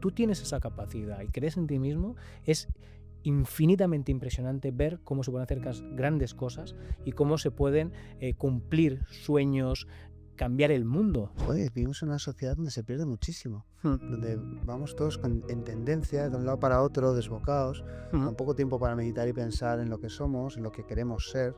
tú tienes esa capacidad y crees en ti mismo, es infinitamente impresionante ver cómo se pueden hacer grandes cosas y cómo se pueden cumplir sueños, cambiar el mundo. Oye, vivimos en una sociedad donde se pierde muchísimo, donde vamos todos en tendencia de un lado para otro, desbocados, con poco tiempo para meditar y pensar en lo que somos, en lo que queremos ser.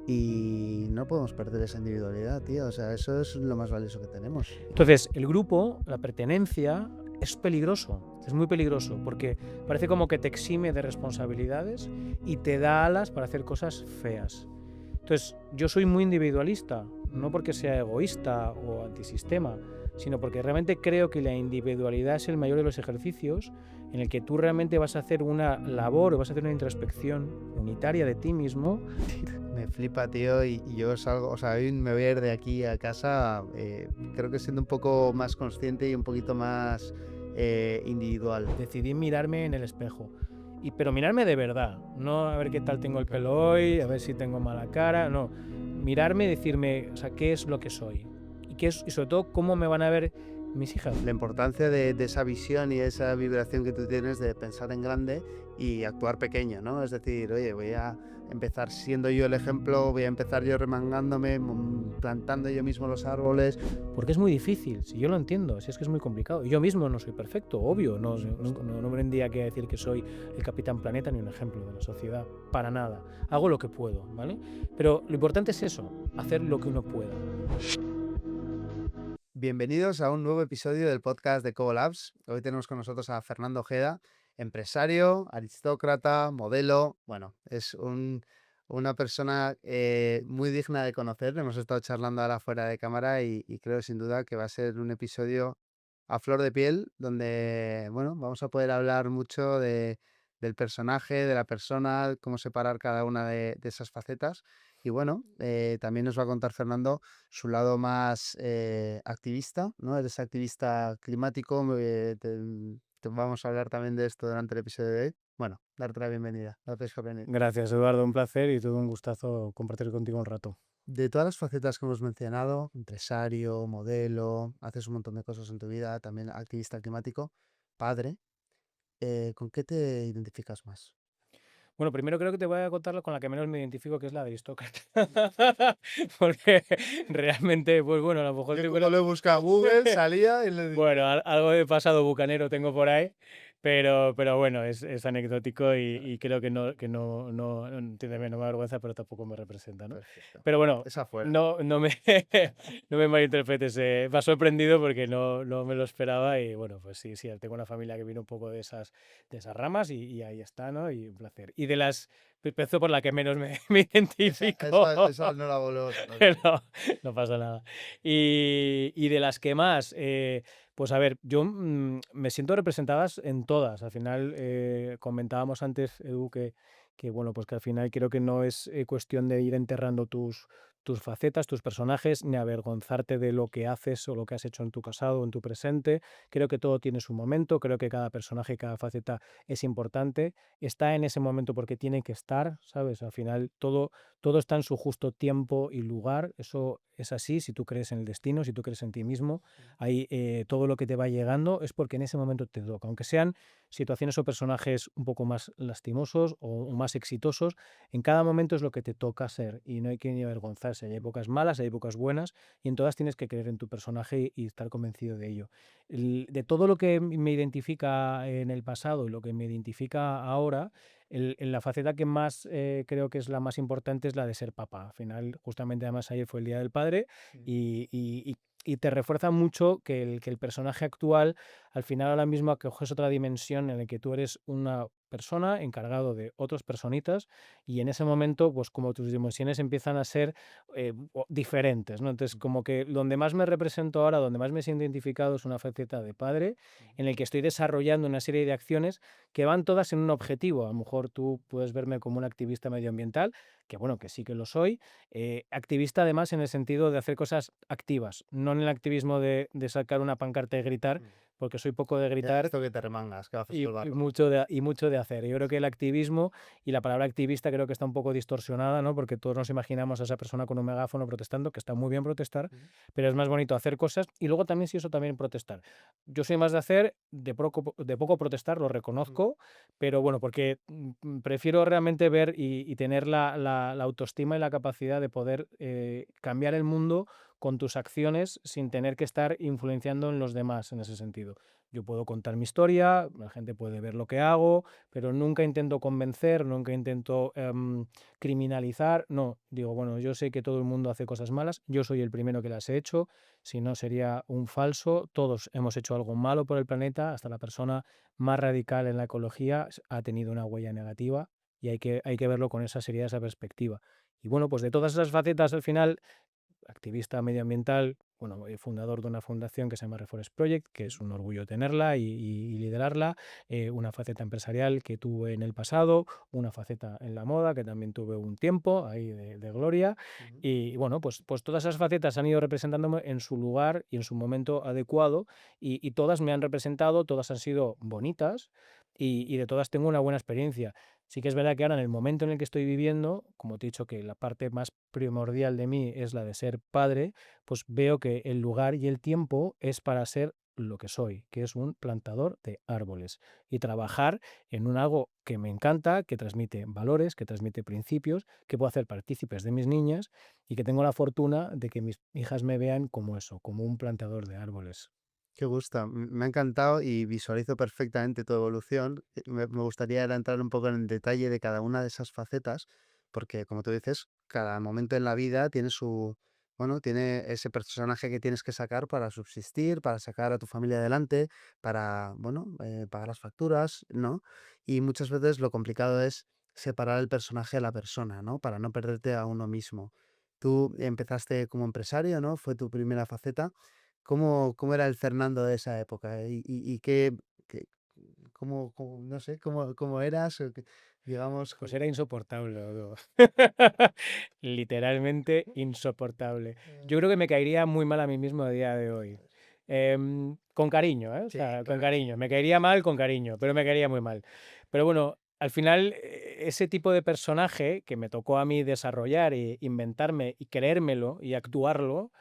Y no podemos perder esa individualidad, tío. O sea, eso es lo más valioso que tenemos. Entonces, el grupo, la pertenencia, es peligroso, es muy peligroso, porque parece como que te exime de responsabilidades y te da alas para hacer cosas feas. Entonces, yo soy muy individualista, no porque sea egoísta o antisistema, sino porque realmente creo que la individualidad es el mayor de los ejercicios en el que tú realmente vas a hacer una labor o vas a hacer una introspección unitaria de ti mismo. Me flipa, tío, y yo salgo, o sea, hoy me voy a ir de aquí a casa, creo que siendo un poco más consciente y un poquito más individual. Decidí mirarme en el espejo, pero mirarme de verdad, no a ver qué tal tengo el pelo hoy, a ver si tengo mala cara, no. Mirarme y decirme, o sea, qué es lo que soy y sobre todo cómo me van a ver mis hijas. La importancia de esa visión y esa vibración que tú tienes de pensar en grande y actuar pequeño, ¿no? Es decir, oye, voy a empezar siendo yo el ejemplo, voy a empezar yo remangándome, plantando yo mismo los árboles. Porque es muy difícil, si yo lo entiendo, si es que es muy complicado. Yo mismo no soy perfecto, obvio, no vendría aquí a decir que soy el Capitán Planeta ni un ejemplo de la sociedad, para nada. Hago lo que puedo, ¿vale? Pero lo importante es eso, hacer lo que uno pueda. Bienvenidos a un nuevo episodio del podcast de Cobo Labs. Hoy tenemos con nosotros a Fernando Ojeda, empresario, aristócrata, modelo. Bueno, es una persona muy digna de conocer. Hemos estado charlando ahora fuera de cámara y creo sin duda que va a ser un episodio a flor de piel donde, bueno, vamos a poder hablar mucho del personaje, de la persona, cómo separar cada una de esas facetas. Y bueno, también nos va a contar Fernando su lado más activista, ¿no? Eres activista climático, te vamos a hablar también de esto durante el episodio de hoy. Bueno, darte la bienvenida. Gracias por venir. Gracias, Eduardo, un placer y todo un gustazo compartir contigo un rato. De todas las facetas que hemos mencionado, empresario, modelo, haces un montón de cosas en tu vida, también activista climático, padre, ¿con qué te identificas más? Bueno, primero creo que te voy a contar con la que menos me identifico, que es la de aristócrata. Porque realmente, pues bueno, a lo mejor... Yo como lo he buscado en Google, salía y le dije... Bueno, algo de pasado bucanero tengo por ahí, pero bueno, es anecdótico y creo que entiéndeme, no me avergüenza, pero tampoco me representa, ¿no? Perfecto. Pero bueno, Esa fuera. no me, no me malinterpretes, me ha sorprendido porque no me lo esperaba y bueno, pues sí, tengo una familia que vino un poco de esas ramas y ahí está, ¿no? Y un placer. Y empezó por la que menos me identifico. Esa no la volvemos a No, no pasa nada. Y de las que más, pues a ver, yo me siento representadas en todas. Al final, comentábamos antes, Edu, que bueno, pues que al final creo que no es cuestión de ir enterrando tus facetas, tus personajes, ni avergonzarte de lo que haces o lo que has hecho en tu pasado o en tu presente. Creo que todo tiene su momento, creo que cada personaje y cada faceta es importante. Está en ese momento porque tiene que estar, ¿sabes? Al final todo está en su justo tiempo y lugar, eso es así, si tú crees en el destino, si tú crees en ti mismo, ahí todo lo que te va llegando es porque en ese momento te toca, aunque sean situaciones o personajes un poco más lastimosos o más exitosos, en cada momento es lo que te toca ser y no hay que ni avergonzarse, hay épocas malas, hay épocas buenas y en todas tienes que creer en tu personaje y estar convencido de ello. De todo lo que me identifica en el pasado y lo que me identifica ahora, en la faceta que más creo que es la más importante es la de ser papá. Al final, justamente además ayer fue el Día del Padre y te refuerza mucho que el personaje actual, al final ahora mismo coges otra dimensión en la que tú eres una persona encargado de otras personitas y en ese momento, pues como tus dimensiones empiezan a ser diferentes, ¿no? Entonces, como que donde más me represento ahora, donde más me siento identificado es una faceta de padre en el que estoy desarrollando una serie de acciones que van todas en un objetivo. A lo mejor tú puedes verme como un activista medioambiental, que bueno, que sí que lo soy. Activista además en el sentido de hacer cosas activas, no en el activismo de sacar una pancarta y gritar, porque soy poco de Ya he gritar visto que te remangas, que haces todo el barro. y mucho de hacer. Yo creo que el activismo y la palabra activista creo que está un poco distorsionada, ¿no? Porque todos nos imaginamos a esa persona con un megáfono protestando, que está muy bien protestar, Ujú, pero es más bonito hacer cosas y luego también si eso también protestar. Yo soy más de hacer, de poco protestar, lo ujú. reconozco, pero bueno, porque prefiero realmente ver y tener la autoestima y la capacidad de poder cambiar el mundo con tus acciones sin tener que estar influenciando en los demás en ese sentido. Yo puedo contar mi historia, la gente puede ver lo que hago, pero nunca intento convencer, nunca intento criminalizar. No, digo, bueno, yo sé que todo el mundo hace cosas malas, yo soy el primero que las he hecho, si no sería un falso. Todos hemos hecho algo malo por el planeta, hasta la persona más radical en la ecología ha tenido una huella negativa y hay que verlo con esa seriedad, esa perspectiva. Y bueno, pues de todas esas facetas al final activista medioambiental, bueno, fundador de una fundación que se llama Reforest Project, que es un orgullo tenerla y liderarla, una faceta empresarial que tuve en el pasado, una faceta en la moda que también tuve un tiempo ahí de gloria, Ujú. y bueno, pues todas esas facetas han ido representándome en su lugar y en su momento adecuado, y todas me han representado, todas han sido bonitas, y de todas tengo una buena experiencia. Sí que es verdad que ahora en el momento en el que estoy viviendo, como te he dicho que la parte más primordial de mí es la de ser padre, pues veo que el lugar y el tiempo es para ser lo que soy, que es un plantador de árboles y trabajar en un algo que me encanta, que transmite valores, que transmite principios, que puedo hacer partícipes de mis niñas y que tengo la fortuna de que mis hijas me vean como eso, como un plantador de árboles. Qué gusto, me ha encantado y visualizo perfectamente tu evolución. Me gustaría era entrar un poco en el detalle de cada una de esas facetas, porque como tú dices, cada momento en la vida tiene su, bueno, tiene ese personaje que tienes que sacar para subsistir, para sacar a tu familia adelante, para, bueno, pagar las facturas, ¿no? Y muchas veces lo complicado es separar el personaje de la persona, ¿no? Para no perderte a uno mismo. Tú empezaste como empresario, ¿no? Fue tu primera faceta. ¿Cómo era el Fernando de esa época? ¿Y qué no sé, cómo eras? O digamos, Pues era insoportable, Odo. Literalmente insoportable. Yo creo que me caería muy mal a mí mismo a día de hoy. Con cariño, ¿eh? O sí, sea, con claro. cariño. Me caería mal con cariño, pero me caería muy mal. Pero bueno, al final, ese tipo de personaje que me tocó a mí desarrollar e inventarme y creérmelo y actuarlo,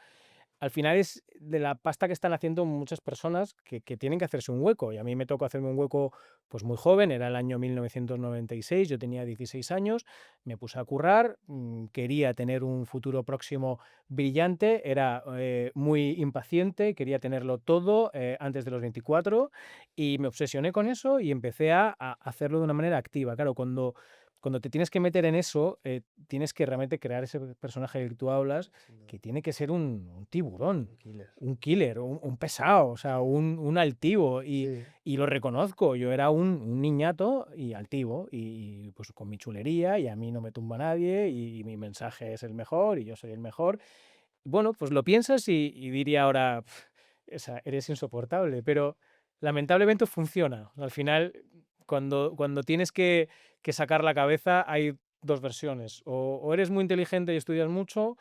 al final es de la pasta que están haciendo muchas personas que tienen que hacerse un hueco. Y a mí me tocó hacerme un hueco pues muy joven, era el año 1996, yo tenía 16 años, me puse a currar, quería tener un futuro próximo brillante, era muy impaciente, quería tenerlo todo antes de los 24 y me obsesioné con eso y empecé a hacerlo de una manera activa. Claro, cuando te tienes que meter en eso, tienes que realmente crear ese personaje del que tú hablas Sin duda. que tiene que ser un tiburón, Un killer. un killer, un pesado, o sea, un altivo. Sí, Y lo reconozco, yo era un niñato y altivo, y pues con mi chulería, y a mí no me tumba nadie, y mi mensaje es el mejor, y yo soy el mejor. Bueno, pues lo piensas y diría ahora, o sea, eres insoportable, pero lamentablemente funciona. Al final, cuando tienes que sacar la cabeza, hay dos versiones. O eres muy inteligente y estudias mucho,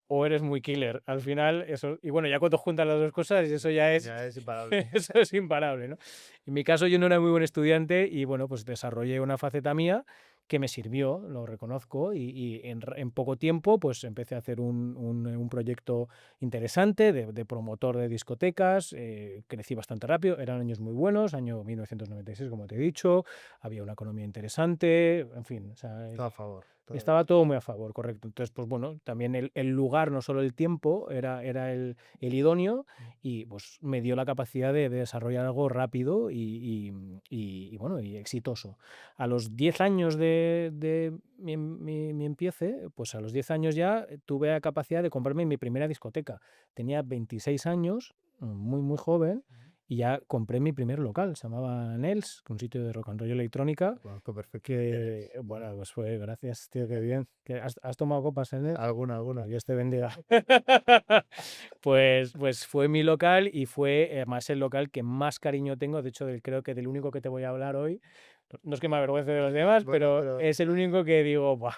o eres muy killer. Al final, eso. Y bueno, ya cuando juntas las dos cosas, eso ya es. ya es imparable. Eso es imparable, ¿no? En mi caso, yo no era muy buen estudiante y bueno, pues desarrollé una faceta mía que me sirvió, lo reconozco, y en poco tiempo pues empecé a hacer un proyecto interesante de promotor de discotecas, crecí bastante rápido, eran años muy buenos, año 1996, como te he dicho, había una economía interesante, en fin, o sea, Todo a favor, todo bien. estaba todo muy a favor, correcto. Entonces, pues bueno, también el lugar, no solo el tiempo, era el idóneo y pues me dio la capacidad de desarrollar algo rápido y bueno, y exitoso. A los 10 años de mi empiece, pues a los 10 años ya tuve la capacidad de comprarme mi primera discoteca. Tenía 26 años, muy, muy joven, Ujú. y ya compré mi primer local, se llamaba Nels, un sitio de rock and roll y electrónica, Lo conozco perfectamente. que, bueno, pues fue, gracias, tío, qué bien. ¿Has tomado copas en él? Alguna, Pues alguna. Dios te bendiga. Pues fue mi local y fue además el local que más cariño tengo. De hecho, creo que del único que te voy a hablar hoy. No es que me avergüence de los demás, Bueno, pero pero es el único que digo, "Buah".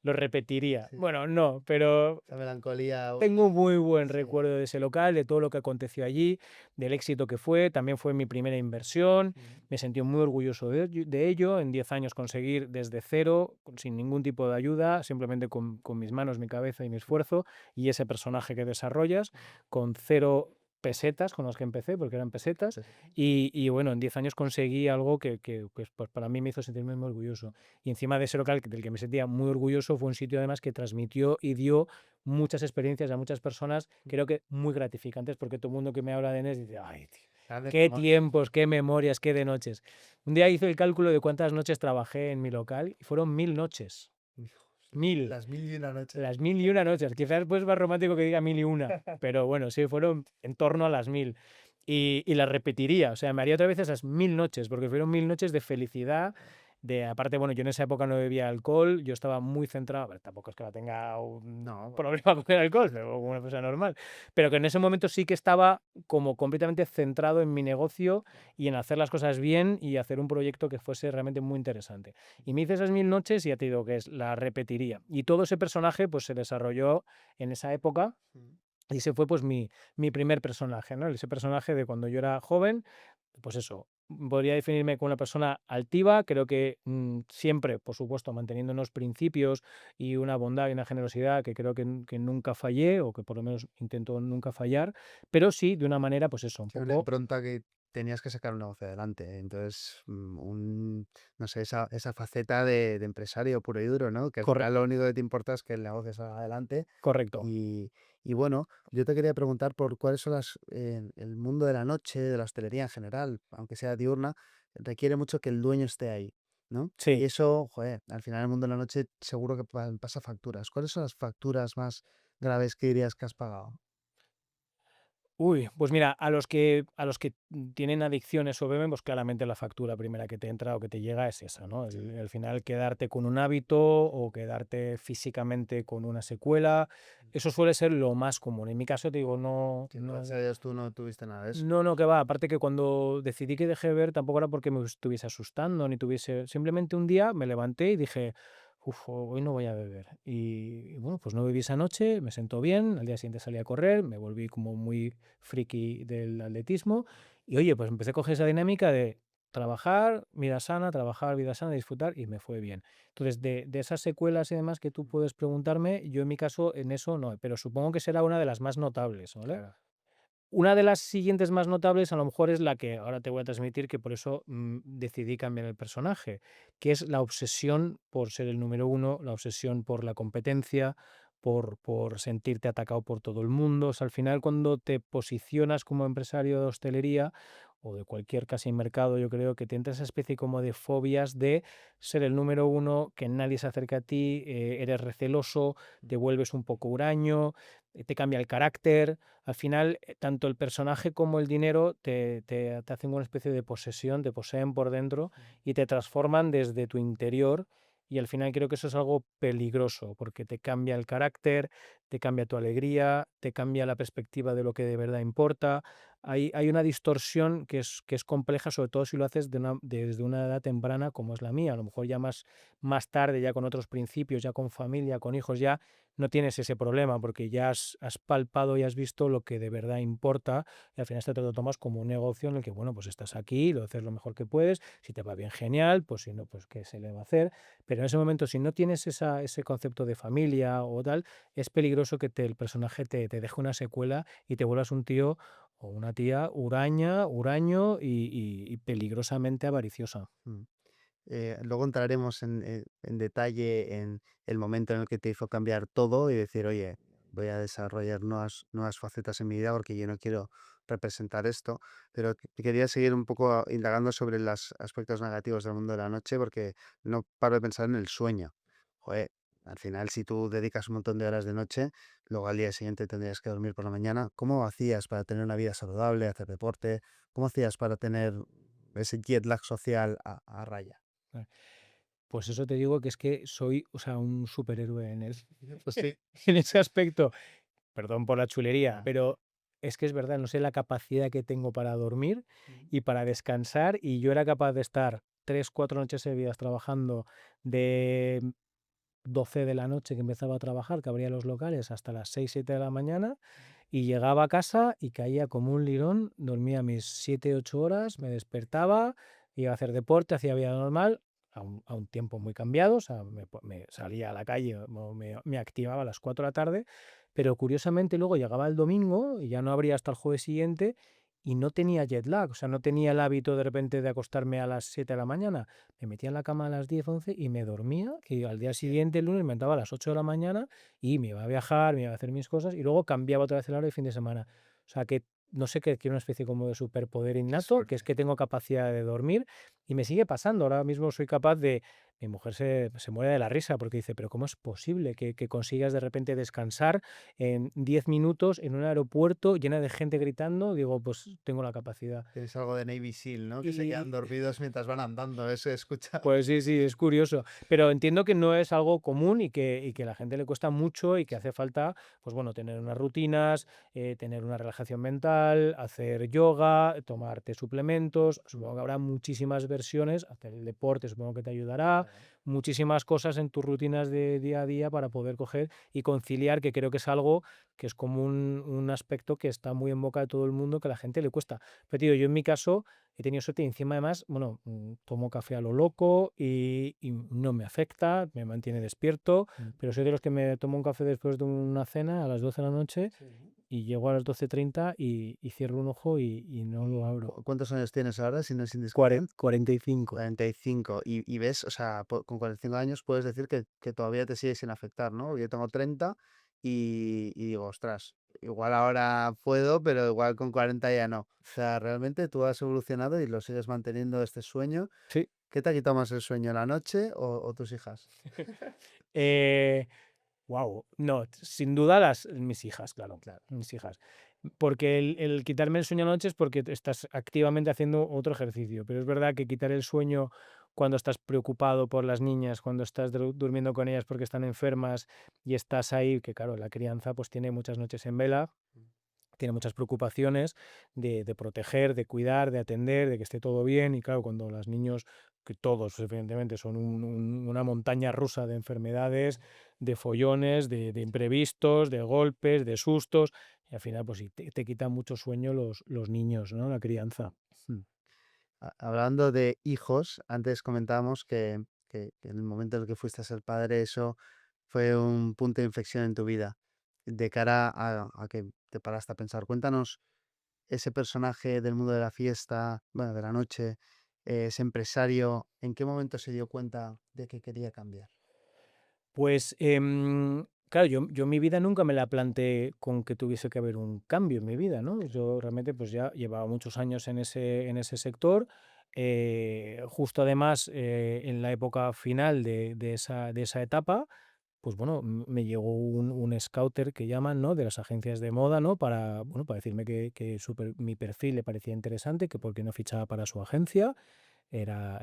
lo repetiría. Sí, Bueno, no, pero esa melancolía, tengo muy buen sí. recuerdo de ese local, de todo lo que aconteció allí, del éxito que fue. También fue mi primera inversión. Mm. Me sentí muy orgulloso de ello. En 10 años conseguir desde cero, sin ningún tipo de ayuda, simplemente con mis manos, mi cabeza y mi esfuerzo, y ese personaje que desarrollas, con cero pesetas con las que empecé, porque eran pesetas, Sí. y bueno, en 10 años conseguí algo pues, para mí me hizo sentirme muy orgulloso. Y encima de ese local del que me sentía muy orgulloso, fue un sitio además que transmitió y dio muchas experiencias a muchas personas, creo que muy gratificantes, porque todo el mundo que me habla de Enes dice, ay, tío, Grandes qué memorias. tiempos, qué memorias, qué de noches. Un día hice el cálculo de cuántas noches trabajé en mi local y fueron 1000 noches. Hijos, 1000. las mil y una noches. Las 1001 noches. Quizás pues más romántico que diga 1001, pero bueno, sí, fueron en torno a las 1000. Y las repetiría, o sea, me haría otra vez esas 1000 noches, porque fueron 1000 noches de felicidad. Aparte, bueno, yo en esa época no bebía alcohol, yo estaba muy centrado, a ver, tampoco es que la tenga un No, bueno, problema con el alcohol, pero como una persona normal, pero que en ese momento sí que estaba como completamente centrado en mi negocio y en hacer las cosas bien y hacer un proyecto que fuese realmente muy interesante. Y me hice esas 1000 noches y ya te digo que la repetiría. Y todo ese personaje pues se desarrolló en esa época mm, y ese fue pues mi primer personaje, ¿no? Ese personaje de cuando yo era joven, pues eso, podría definirme como una persona altiva, creo que siempre, por supuesto, manteniendo unos principios y una bondad y una generosidad que creo que nunca fallé, o que por lo menos intento nunca fallar, pero sí de una manera, pues eso, un sí, una poco impronta que tenías que sacar un negocio adelante. Entonces, no sé, esa faceta de empresario puro y duro, ¿no? Que al corre- final lo único que te importa es que el negocio salga adelante. correcto. Y, y bueno, yo te quería preguntar por cuáles son el mundo de la noche, de la hostelería en general, aunque sea diurna, requiere mucho que el dueño esté ahí, ¿no? Y Sí. eso, joder, al final el mundo de la noche seguro que pasa facturas. ¿Cuáles son las facturas más graves que dirías que has pagado? Uy, pues mira, a los que tienen adicciones o beben, pues claramente la factura primera que te entra o que te llega es esa, ¿no? Sí. Al final quedarte con un hábito o quedarte físicamente con una secuela, eso suele ser lo más común. En mi caso te digo, no, Sí, gracias no, a Dios tú no tuviste nada de eso. no, que va. Aparte que cuando decidí que dejé de beber tampoco era porque me estuviese asustando ni tuviese. Simplemente un día me levanté y dije, uff, hoy no voy a beber. Y bueno, pues no bebí esa noche, me sentó bien. Al día siguiente salí a correr, me volví como muy friki del atletismo. Y oye, pues empecé a coger esa dinámica de trabajar, vida sana, disfrutar y me fue bien. Entonces, de esas secuelas y demás que tú puedes preguntarme, yo en mi caso en eso no, pero supongo que será una de las más notables, ¿vale? Claro. Una de las siguientes más notables, a lo mejor, es la que ahora te voy a transmitir, que por eso, decidí cambiar el personaje, que es la obsesión por ser el número uno, la obsesión por la competencia, por sentirte atacado por todo el mundo. O sea, al final, cuando te posicionas como empresario de hostelería o de cualquier casi mercado, yo creo que te entra esa especie como de fobias de ser el número uno, que nadie se acerque a ti, eres receloso, te vuelves un poco huraño, te cambia el carácter. Al final, tanto el personaje como el dinero te hacen una especie de posesión, te poseen por dentro y te transforman desde tu interior. Y al final creo que eso es algo peligroso, porque te cambia el carácter, te cambia tu alegría, te cambia la perspectiva de lo que de verdad importa. Hay una distorsión que es compleja, sobre todo si lo haces desde una edad temprana como es la mía. A lo mejor ya más tarde, ya con otros principios, ya con familia, con hijos, ya no tienes ese problema porque ya has palpado y has visto lo que de verdad importa, y al final esto te lo tomas como un negocio en el que, bueno, pues estás aquí, lo haces lo mejor que puedes, si te va bien, genial, pues si no, pues qué se le va a hacer. Pero en ese momento, si no tienes ese concepto de familia o tal, es peligroso que el personaje te deje una secuela y te vuelvas un tío o una tía huraño y peligrosamente avariciosa. Mm. Luego entraremos en detalle en el momento en el que te hizo cambiar todo y decir, oye, voy a desarrollar nuevas facetas en mi vida porque yo no quiero representar esto. Pero quería seguir un poco indagando sobre los aspectos negativos del mundo de la noche porque no paro de pensar en el sueño. Joder, al final, si tú dedicas un montón de horas de noche, luego al día siguiente tendrías que dormir por la mañana. ¿Cómo hacías para tener una vida saludable, hacer deporte? ¿Cómo hacías para tener ese jet lag social a raya? Pues eso te digo que es que soy, o sea, un superhéroe en Pues sí. en ese aspecto. Perdón por la chulería, Ah, pero es que es verdad, no sé la capacidad que tengo para dormir mm, y para descansar, y yo era capaz de estar 3 4 noches seguidas trabajando de 12 de la noche que empezaba a trabajar, que abría los locales, hasta las 6 7 de la mañana, y llegaba a casa y caía como un lirón, dormía mis 7 8 horas, me despertaba, iba a hacer deporte, hacía vida normal, a un tiempo muy cambiado, o sea, me salía a la calle, o me activaba a las 4 de la tarde, pero curiosamente luego llegaba el domingo y ya no abría hasta el jueves siguiente y no tenía jet lag, o sea, no tenía el hábito de repente de acostarme a las 7 de la mañana. Me metía en la cama a las 10 11 y me dormía, y al día siguiente, el lunes, me levantaba a las 8 de la mañana y me iba a viajar, me iba a hacer mis cosas y luego cambiaba otra vez el horario de fin de semana. O sea, que no sé, que una especie como de superpoder Qué innato, que es suerte. que tengo capacidad de dormir y me sigue pasando. Ahora mismo soy capaz de... Mi mujer se muere de la risa porque dice, pero ¿cómo es posible que consigas de repente descansar en 10 minutos en un aeropuerto llena de gente gritando? Digo, pues tengo la capacidad. Tienes algo de Navy SEAL, ¿no? Que se quedan Y dormidos mientras van andando, eso he escuchado. pues sí, sí, es curioso, pero entiendo que no es algo común y que a la gente le cuesta mucho y que hace falta, pues bueno, tener unas rutinas, tener una relajación mental, hacer yoga, tomarte suplementos. Mm, Supongo que habrá muchísimas versiones, hacer el deporte supongo que te ayudará, claro. muchísimas cosas en tus rutinas de día a día para poder coger y conciliar, que creo que es algo que es como un aspecto que está muy en boca de todo el mundo, que a la gente le cuesta. Pero tío, yo en mi caso he tenido suerte y encima además, bueno, tomo café a lo loco y no me afecta, me mantiene despierto, Mm. pero soy de los que me tomo un café después de una cena a las 12 de la noche Sí. y llego a las 12:30 y cierro un ojo y no lo ¿Y abro. cuántos años tienes ahora, si no es indiscreción? 45. 45. Y ves, o sea, con 45 años puedes decir que todavía te sigue sin afectar, ¿no? Yo tengo 30 y digo, ostras, igual ahora puedo, pero igual con 40 ya no. O sea, realmente tú has evolucionado y lo sigues manteniendo este sueño. Sí. ¿Qué te ha quitado más el sueño, la noche o tus hijas? Eh, Wow, no, sin duda mis hijas, claro, Claro. mis hijas. Porque el quitarme el sueño anoche es porque te estás activamente haciendo otro ejercicio, pero es verdad que quitar el sueño cuando estás preocupado por las niñas, cuando estás durmiendo con ellas porque están enfermas y estás ahí, que claro, la crianza pues tiene muchas noches en vela, tiene muchas preocupaciones de proteger, de cuidar, de atender, de que esté todo bien. Y claro, cuando los niños, que todos evidentemente son una montaña rusa de enfermedades, de follones, de imprevistos, de golpes, de sustos, y al final pues sí, te quitan mucho sueño los niños, ¿no? La crianza. Mm. Hablando de hijos, antes comentábamos que en el momento en el que fuiste a ser padre, eso fue un punto de inflexión en tu vida. De cara a que te paraste a pensar, cuéntanos ese personaje del mundo de la fiesta, bueno, de la noche, ese empresario, ¿en qué momento se dio cuenta de que quería cambiar? Pues, claro, yo mi vida nunca me la planteé con que tuviese que haber un cambio en mi vida, ¿no? Yo realmente, pues, ya llevaba muchos años en ese sector, justo además, en la época final de esa etapa, pues bueno, me llegó un scouter que llaman, ¿no?, de las agencias de moda, ¿no?, para, bueno, para decirme que mi perfil le parecía interesante, que por qué no fichaba para su agencia. Era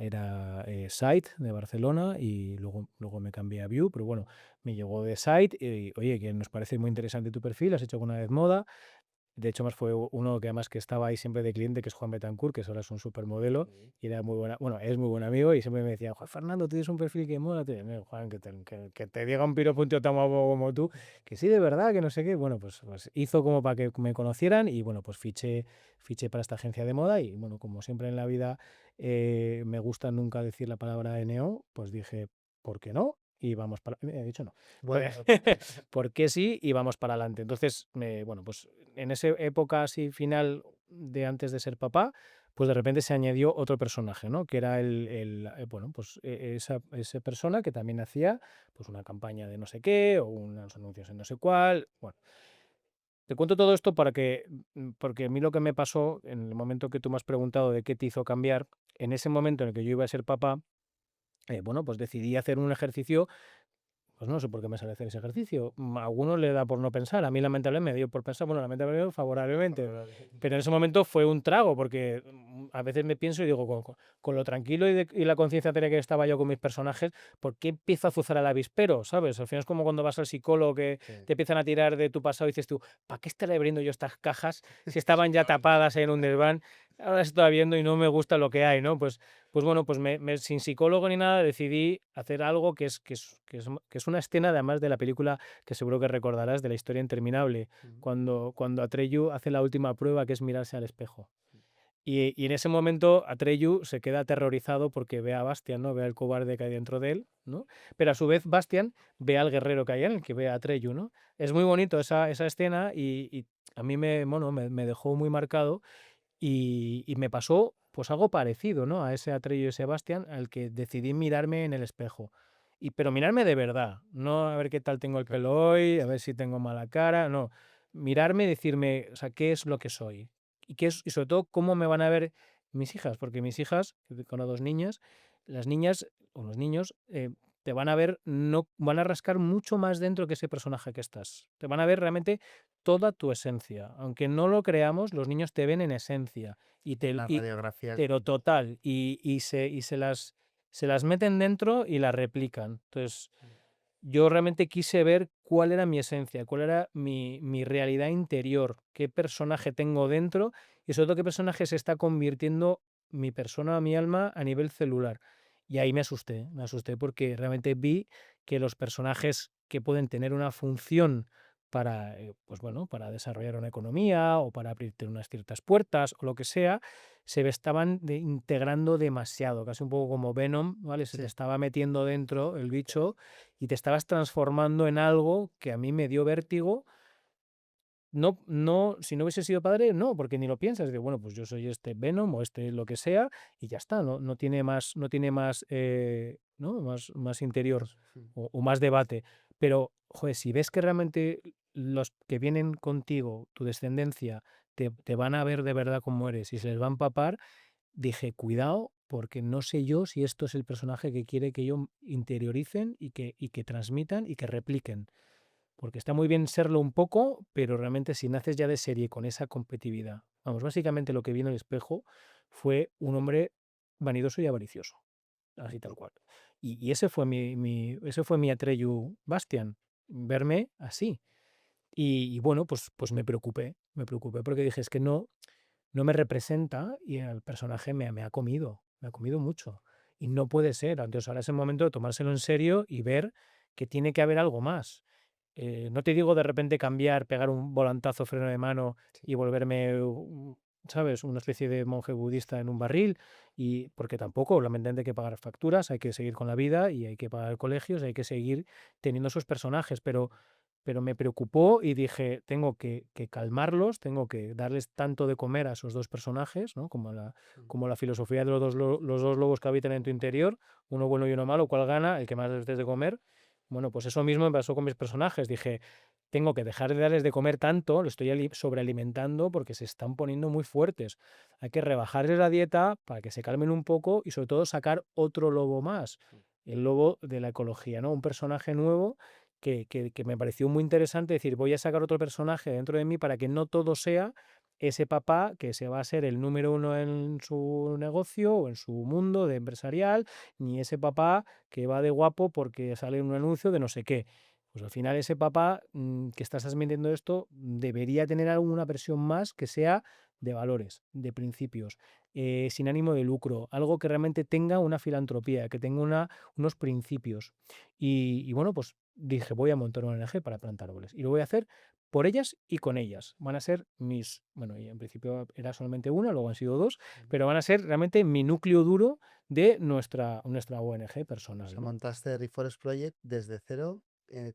Site de Barcelona y luego me cambié a View, pero bueno, me llegó de Site y, oye, que nos parece muy interesante tu perfil, has hecho alguna vez moda. De hecho, más fue uno que además que estaba ahí siempre de cliente, que es Juan Betancourt, que ahora es un supermodelo Sí. y era muy buena, bueno, es muy buen amigo y siempre me decía: "Juan Fernando, tienes un perfil que mola". Juan, que te diga un piropo un tío tan guapo como tú, que sí, de verdad, que no sé qué. Bueno, pues hizo como para que me conocieran y bueno, pues fiché para esta agencia de moda y bueno, como siempre en la vida, me gusta nunca decir la palabra NO, pues dije: "¿Por qué no?". Y vamos para he dicho no. Bueno, ¿Por qué sí? Y vamos para adelante. Entonces, bueno, pues en esa época así final de antes de ser papá, pues de repente se añadió otro personaje, ¿no? Que era bueno, pues esa persona que también hacía pues una campaña de no sé qué o unos anuncios en no sé cuál. Bueno, te cuento todo esto porque a mí lo que me pasó en el momento que tú me has preguntado de qué te hizo cambiar, en ese momento en el que yo iba a ser papá, bueno, pues decidí hacer un ejercicio, pues no sé por qué me sale hacer ese ejercicio. A algunos le da por no pensar, a mí lamentablemente me dio por pensar, bueno, lamentablemente favorablemente, pero en ese momento fue un trago, porque a veces me pienso y digo, con lo tranquilo y la conciencia tenía que estaba yo con mis personajes, ¿por qué empiezo a azuzar al avispero? ¿Sabes? Al final es como cuando vas al psicólogo que sí, te empiezan a tirar de tu pasado y dices tú, ¿para qué estaré abriendo yo estas cajas si estaban ya tapadas ahí en un desván? ahora se está viendo y no me gusta lo que hay, ¿no? Pues bueno, pues sin psicólogo ni nada decidí hacer algo que es una escena, además de la película que seguro que recordarás, de La historia interminable, Mm, cuando Atreyu hace la última prueba, que es mirarse al espejo. Y en ese momento Atreyu se queda aterrorizado porque ve a Bastian, ¿no? Ve al cobarde que hay dentro de él, ¿no? Pero a su vez Bastian ve al guerrero que hay en él, que ve a Atreyu, ¿no? Es muy bonito esa escena y a mí bueno, me dejó muy marcado y me pasó, pues, algo parecido, ¿no? A ese Atreyu y Sebastián, al que decidí mirarme en el espejo. Pero mirarme de verdad, no a ver qué tal tengo el pelo hoy, a ver si tengo mala cara, no. Mirarme y decirme, o sea, ¿qué es lo que soy? Y sobre todo, ¿cómo me van a ver mis hijas? Porque mis hijas, que tengo 2 niñas, las niñas o los niños, te van a ver, no van a rascar mucho más dentro que ese personaje que estás. Te van a ver realmente toda tu esencia. Aunque no lo creamos, los niños te ven en esencia y te la y radiografía pero que... total, se las meten dentro y las replican. Entonces, yo realmente quise ver cuál era mi esencia, cuál era mi realidad interior, qué personaje tengo dentro y sobre todo qué personaje se está convirtiendo mi persona, mi alma a nivel celular. Y ahí me asusté porque realmente vi que los personajes que pueden tener una función para, pues bueno, para desarrollar una economía o para abrirte unas ciertas puertas o lo que sea, estaban integrando demasiado, casi un poco como Venom, ¿vale? Se te Sí, estaba metiendo dentro el bicho y te estabas transformando en algo que a mí me dio vértigo. No, si no hubiese sido padre, no, porque ni lo piensas, de bueno, pues yo soy este Venom o este lo que sea, y ya está, no tiene más, ¿no? Más interior pues, mm, o más debate. Pero, joder, si ves que realmente los que vienen contigo, tu descendencia, te van a ver de verdad como eres y se les va a empapar, dije: "Cuidado, porque no sé yo si esto es el personaje que quiere que yo interioricen y que transmitan y que repliquen". Porque está muy bien serlo un poco, pero realmente si naces ya de serie con esa competitividad. Vamos, básicamente lo que vi en el espejo fue un hombre vanidoso y avaricioso, así tal sí, cual. Y ese fue mi Atreyu Bastian, verme así. Y bueno, pues me preocupé porque dije: "Es que no me representa y el personaje me ha comido mucho. Y no puede ser". Entonces, ahora es el momento de tomárselo en serio y ver que tiene que haber algo más. No te digo de repente cambiar, pegar un volantazo, freno de mano sí. y volverme, ¿sabes? Una especie de monje budista en un barril, porque tampoco, lamentablemente hay que pagar facturas, hay que seguir con la vida y hay que pagar colegios, hay que seguir teniendo esos personajes, pero me preocupó y dije, tengo que calmarlos, tengo que darles tanto de comer a esos 2 personajes, ¿no? Como la Mm. como la filosofía de los dos lobos que habitan en tu interior, uno bueno y uno malo, ¿cuál gana? El que más les des de comer. Bueno, pues eso mismo me pasó con mis personajes. Dije, tengo que dejar de darles de comer tanto, lo estoy sobrealimentando porque se están poniendo muy fuertes. Hay que rebajarles la dieta para que se calmen un poco y sobre todo sacar otro lobo más, el lobo de la ecología, ¿no? Un personaje nuevo que me pareció muy interesante decir, voy a sacar otro personaje dentro de mí para que no todo sea ese papá que se va a ser el número uno en su negocio o en su mundo de empresarial, ni ese papá que va de guapo porque sale en un anuncio de no sé qué. Pues al final ese papá que estás transmitiendo esto debería tener alguna versión más que sea de valores, de principios, sin ánimo de lucro, algo que realmente tenga una filantropía, que tenga unos principios. Y bueno, pues dije, voy a montar una ONG para plantar árboles. Y lo voy a hacer por ellas y con ellas. Van a ser bueno, y en principio era solamente una, luego han sido dos, Mm. pero van a ser realmente mi núcleo duro de nuestra ONG O personal, sea, ¿no? montaste Reforest Project desde cero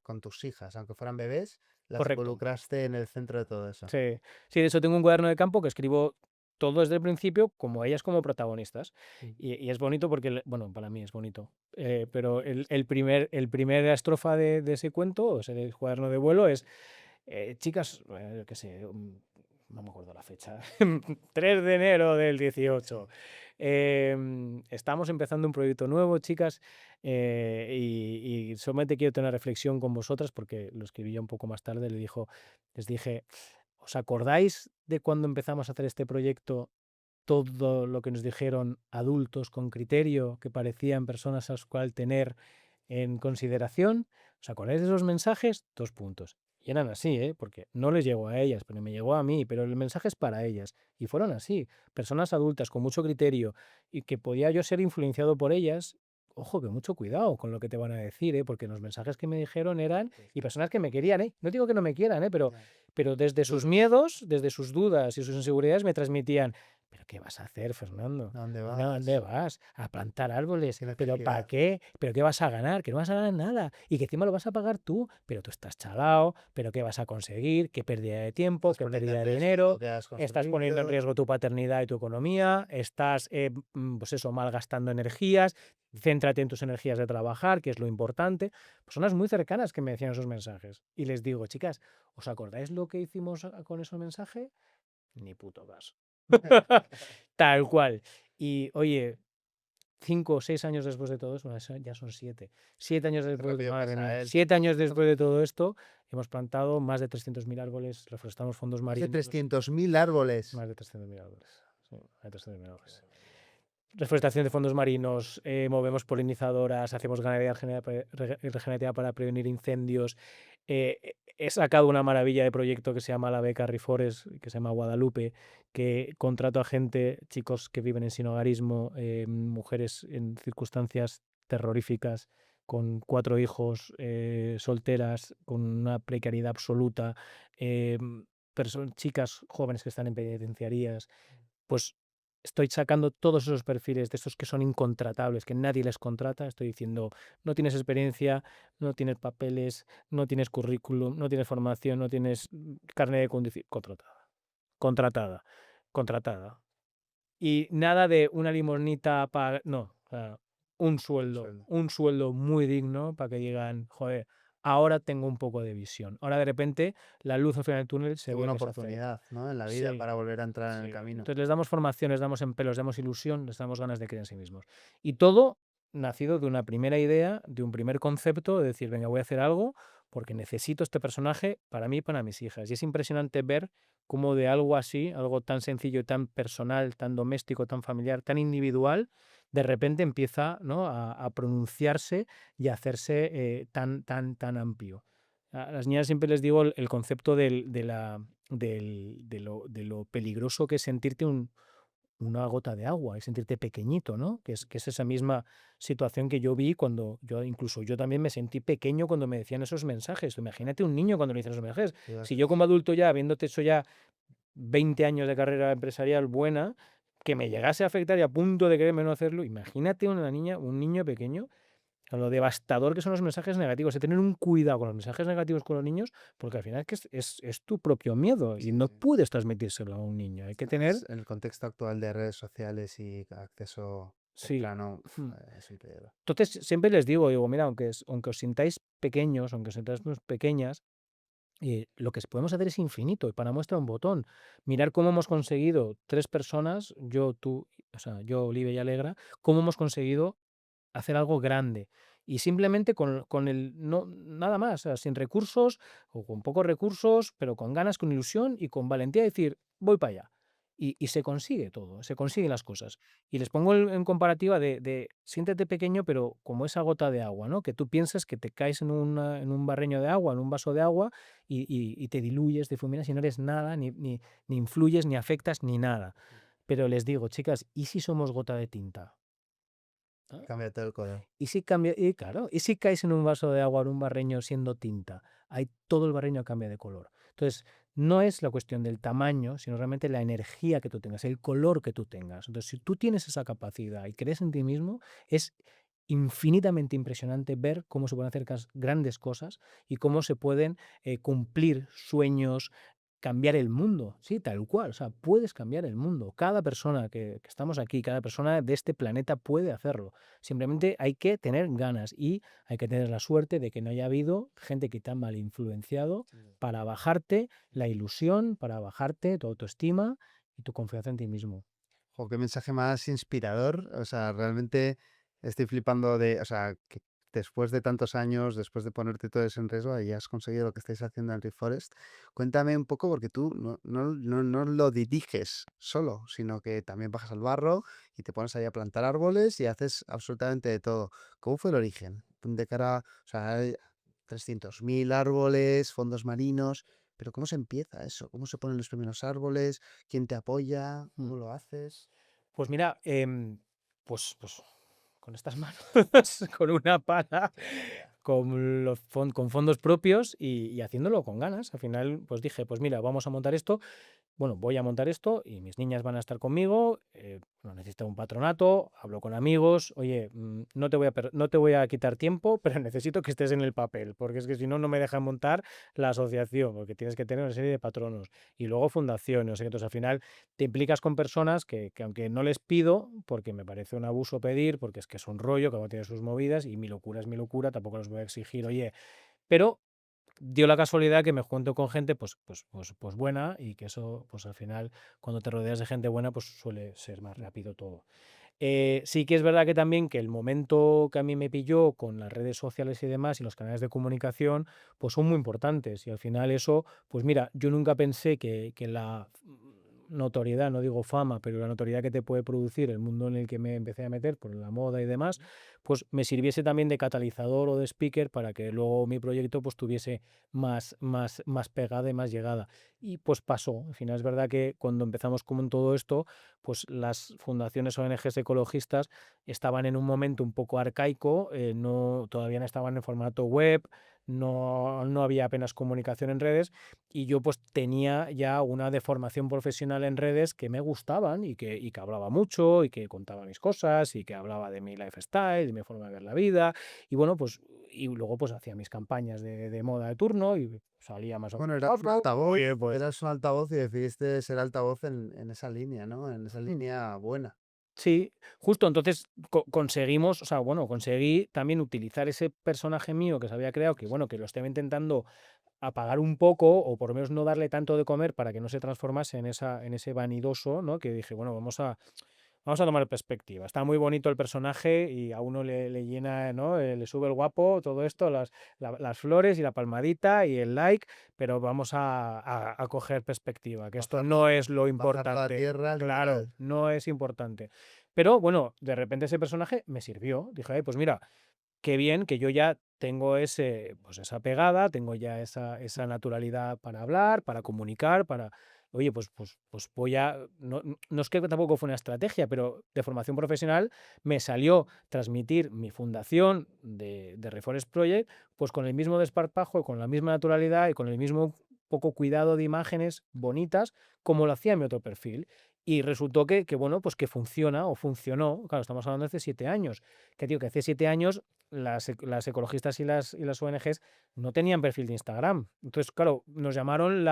con tus hijas, aunque fueran bebés, las Correcto. involucraste en el centro de todo eso. Sí. Sí, de hecho tengo un cuaderno de campo que escribo todo desde el principio, como ellas como protagonistas. Mm. Y es bonito porque, bueno, para mí es bonito. Pero el primer estrofa de ese cuento, o sea, del cuaderno de vuelo, es chicas, qué sé, no me acuerdo la fecha, 3 de enero del Sí. 18. Estamos empezando un proyecto nuevo, chicas, y solamente quiero tener una reflexión con vosotras porque lo escribí ya un poco más tarde. Les dije, ¿os acordáis de cuando empezamos a hacer este proyecto? Todo lo que nos dijeron adultos con criterio, que parecían personas a las cuales tener en consideración. ¿Os acordáis de esos mensajes? 2 puntos. Y eran así, ¿eh? Porque no les llegó a ellas, pero me llegó a mí, pero el mensaje es para ellas. Y fueron así, personas adultas con mucho criterio y que podía yo ser influenciado por ellas. Ojo, que mucho cuidado con lo que te van a decir, ¿eh? Porque los mensajes que me dijeron eran, Sí, y sí. personas que me querían, ¿eh? No digo que no me quieran, ¿eh? Ya. Pero desde sus Duros. miedos, desde sus dudas y sus inseguridades me transmitían, ¿pero qué vas a hacer, Fernando? ¿A dónde ¿A dónde vas? vas? A plantar árboles. ¿Qué ¿Pero para necesidad? qué? ¿Pero qué vas a ganar? Que no vas a ganar nada. Y que encima lo vas a pagar tú. Pero tú estás chalao. ¿Pero qué vas a conseguir? ¿Qué pérdida de tiempo? Estás ¿Qué poniendo en pérdida de riesgo lo dinero? que has Estás poniendo en construido. riesgo tu paternidad y tu economía. Estás, pues eso, malgastando energías. Céntrate en tus energías de trabajar, que es lo importante. Personas muy cercanas que me decían esos mensajes. Y les digo, chicas, ¿os acordáis lo que hicimos con esos mensajes? Ni puto caso. Tal cual. Y oye, 5 o 6 años después de todo eso, bueno, eso ya son 7. 7 años Qué después, rápido madre pasa mía, el 7 años tiempo. después de todo esto, hemos plantado más de 300.000 árboles, reforestamos fondos Más de marinos, 300.000 árboles. más de 300.000 árboles. Sí, más de 300.000 Qué árboles. barbaridad. Reforestación de fondos marinos, movemos polinizadoras, hacemos ganadería regenerativa para prevenir incendios. He sacado una maravilla de proyecto que se llama la beca Reforest, que se llama Guadalupe, que contrato a gente, chicos que viven en sinhogarismo, mujeres en circunstancias terroríficas, con 4 hijos, solteras, con una precariedad absoluta, chicas jóvenes que están en penitenciarías, pues estoy sacando todos esos perfiles de esos que son incontratables, que nadie les contrata. Estoy diciendo, no tienes experiencia, no tienes papeles, no tienes currículum, no tienes formación, no tienes carnet de conducir. Contratada, contratada, contratada. Y nada de una limonita para... No, o sea, Sueldo. un sueldo muy digno para que digan, joder, ahora tengo un poco de visión. Ahora de repente la luz al final del túnel se Tuvo ve una que se acerca. oportunidad, ¿no? En la vida Sí, para volver a entrar en el sí. camino. Entonces les damos formación, les damos empleo, les damos ilusión, les damos ganas de creer en sí mismos. Y todo nacido de una primera idea, de un primer concepto, de decir, venga, voy a hacer algo porque necesito este personaje para mí y para mis hijas. Y es impresionante ver cómo de algo así, algo tan sencillo, tan personal, tan doméstico, tan familiar, tan individual, de repente empieza, ¿no?, a pronunciarse y a hacerse tan amplio. A las niñas siempre les digo el concepto de lo peligroso que es sentirte una gota de agua y sentirte pequeñito, ¿no? Que es esa misma situación que yo vi cuando incluso yo también me sentí pequeño cuando me decían esos mensajes. Imagínate un niño cuando le dicen esos mensajes. ¿Qué ibas Si a yo como decir? adulto ya, habiéndote hecho ya 20 años de carrera empresarial buena, que me llegase a afectar y a punto de quererme no hacerlo, imagínate una niña, un niño pequeño, a lo devastador que son los mensajes negativos. Hay que tener un cuidado con los mensajes negativos con los niños, porque al final es que es tu propio miedo y Sí, no sí. puedes transmitírselo a un niño. Hay que tener, En el contexto actual de redes sociales y acceso sí. temprano, Hmm. es un peligro. Entonces, siempre les digo, mira, aunque os sintáis pequeños, aunque os sintáis pequeñas, lo que podemos hacer es infinito. Y para muestra un botón. Mirar cómo hemos conseguido 3 personas, yo, tú, o sea, yo, Olivia y Alegra, cómo hemos conseguido hacer algo grande. Y simplemente con el no nada más, o sea, sin recursos o con pocos recursos, pero con ganas, con ilusión y con valentía de decir: "Voy para allá". Y se consigue todo, se consiguen las cosas. Y les pongo en comparativa de siéntete pequeño, pero como esa gota de agua, ¿no? Que tú piensas que te caes en un barreño de agua, en un vaso de agua y te diluyes, te difuminas y no eres nada, ni influyes, ni afectas, ni nada. Pero les digo: "Chicas, ¿y si somos gota de tinta?". ¿Ah? Cambia todo el color. Y claro, y si caes en un vaso de agua o en un barreño siendo tinta, ahí todo el barreño cambia de color. Entonces, no es la cuestión del tamaño, sino realmente la energía que tú tengas, el color que tú tengas. Entonces, si tú tienes esa capacidad y crees en ti mismo, es infinitamente impresionante ver cómo se pueden hacer grandes cosas y cómo se pueden cumplir sueños, cambiar el mundo, sí, tal cual, o sea, puedes cambiar el mundo. Cada persona que estamos aquí, cada persona de este planeta puede hacerlo. Simplemente hay que tener ganas y hay que tener la suerte de que no haya habido gente que te ha mal influenciado Sin duda. para bajarte la ilusión, para bajarte tu autoestima y tu confianza en ti mismo. Jo, qué mensaje más inspirador. O sea, realmente estoy flipando de, o sea, que después de tantos años, después de ponerte todo eso en riesgo, y has conseguido lo que estáis haciendo en Reforest. Cuéntame un poco, porque tú no lo diriges solo, sino que también bajas al barro y te pones ahí a plantar árboles y haces absolutamente de todo. ¿Cómo fue el origen? De cara, o sea, 300.000 árboles, fondos marinos, pero ¿cómo se empieza eso? ¿Cómo se ponen los primeros árboles? ¿Quién te apoya? Mm. ¿Cómo lo haces? Pues mira, pues con estas manos, con una pala, Ya, ya, ya. con fondos propios y haciéndolo con ganas. Al final, pues dije: "Pues mira, vamos a montar esto". Bueno, voy a montar esto y mis niñas van a estar conmigo, bueno, necesito un patronato, hablo con amigos, oye, no te voy a quitar tiempo, pero necesito que estés en el papel, porque es que si no, no me dejan montar la asociación, porque tienes que tener una serie de patronos y luego fundaciones, o sea, entonces al final te implicas con personas que aunque no les pido, porque me parece un abuso pedir, porque es que es un rollo, cada uno tiene sus movidas y mi locura es mi locura, tampoco les voy a exigir, oye, pero dio la casualidad que me junto con gente, pues buena y que eso, pues al final, cuando te rodeas de gente buena, pues suele ser más rápido todo. Sí que es verdad que también que el momento que a mí me pilló con las redes sociales y demás y los canales de comunicación, pues son muy importantes y al final eso, pues mira, yo nunca pensé que la notoriedad, no digo fama, pero la notoriedad que te puede producir el mundo en el que me empecé a meter por la moda y demás, pues me sirviese también de catalizador o de speaker para que luego mi proyecto pues tuviese más pegada y más llegada. Y pues pasó. Al final es verdad que cuando empezamos con todo esto, pues las fundaciones ONGs ecologistas estaban en un momento un poco arcaico, no, todavía no estaban en formato web, no había apenas comunicación en redes y yo pues tenía ya una deformación profesional en redes que me gustaban y que hablaba mucho y que contaba mis cosas y que hablaba de mi lifestyle, de mi forma de ver la vida y bueno, pues y luego pues hacía mis campañas de moda de turno y salía más o Bueno, eras un menos. altavoz, Oye, pues eras un altavoz y decidiste ser altavoz en esa línea, ¿no? En esa línea buena. sí, justo entonces conseguimos, o sea, bueno, conseguí también utilizar ese personaje mío que se había creado, que bueno, que lo estaba intentando apagar un poco o por lo menos no darle tanto de comer para que no se transformase en ese vanidoso, ¿no? Que dije, bueno, vamos a tomar perspectiva. Está muy bonito el personaje y a uno le llena, ¿no? Le sube el guapo, todo esto, las flores y la palmadita y el like, pero vamos a coger perspectiva, que esto Bajarlo, no es lo bajarlo a importante. tierra, Claro, literal. no es importante. Pero bueno, de repente ese personaje me sirvió. Dije, "Ay, pues mira, qué bien que yo ya tengo pues esa pegada, tengo ya esa naturalidad para hablar, para comunicar, para, oye, pues voy a, no es que tampoco fue una estrategia, pero de formación profesional me salió transmitir mi fundación de Reforest Project, pues con el mismo desparpajo, con la misma naturalidad y con el mismo poco cuidado de imágenes bonitas como lo hacía mi otro perfil. Y resultó que, bueno, pues que funciona o funcionó. Claro, estamos hablando de hace 7 años. Que digo que hace 7 años las ecologistas y las ONGs no tenían perfil de Instagram. Entonces, claro, nos llamaron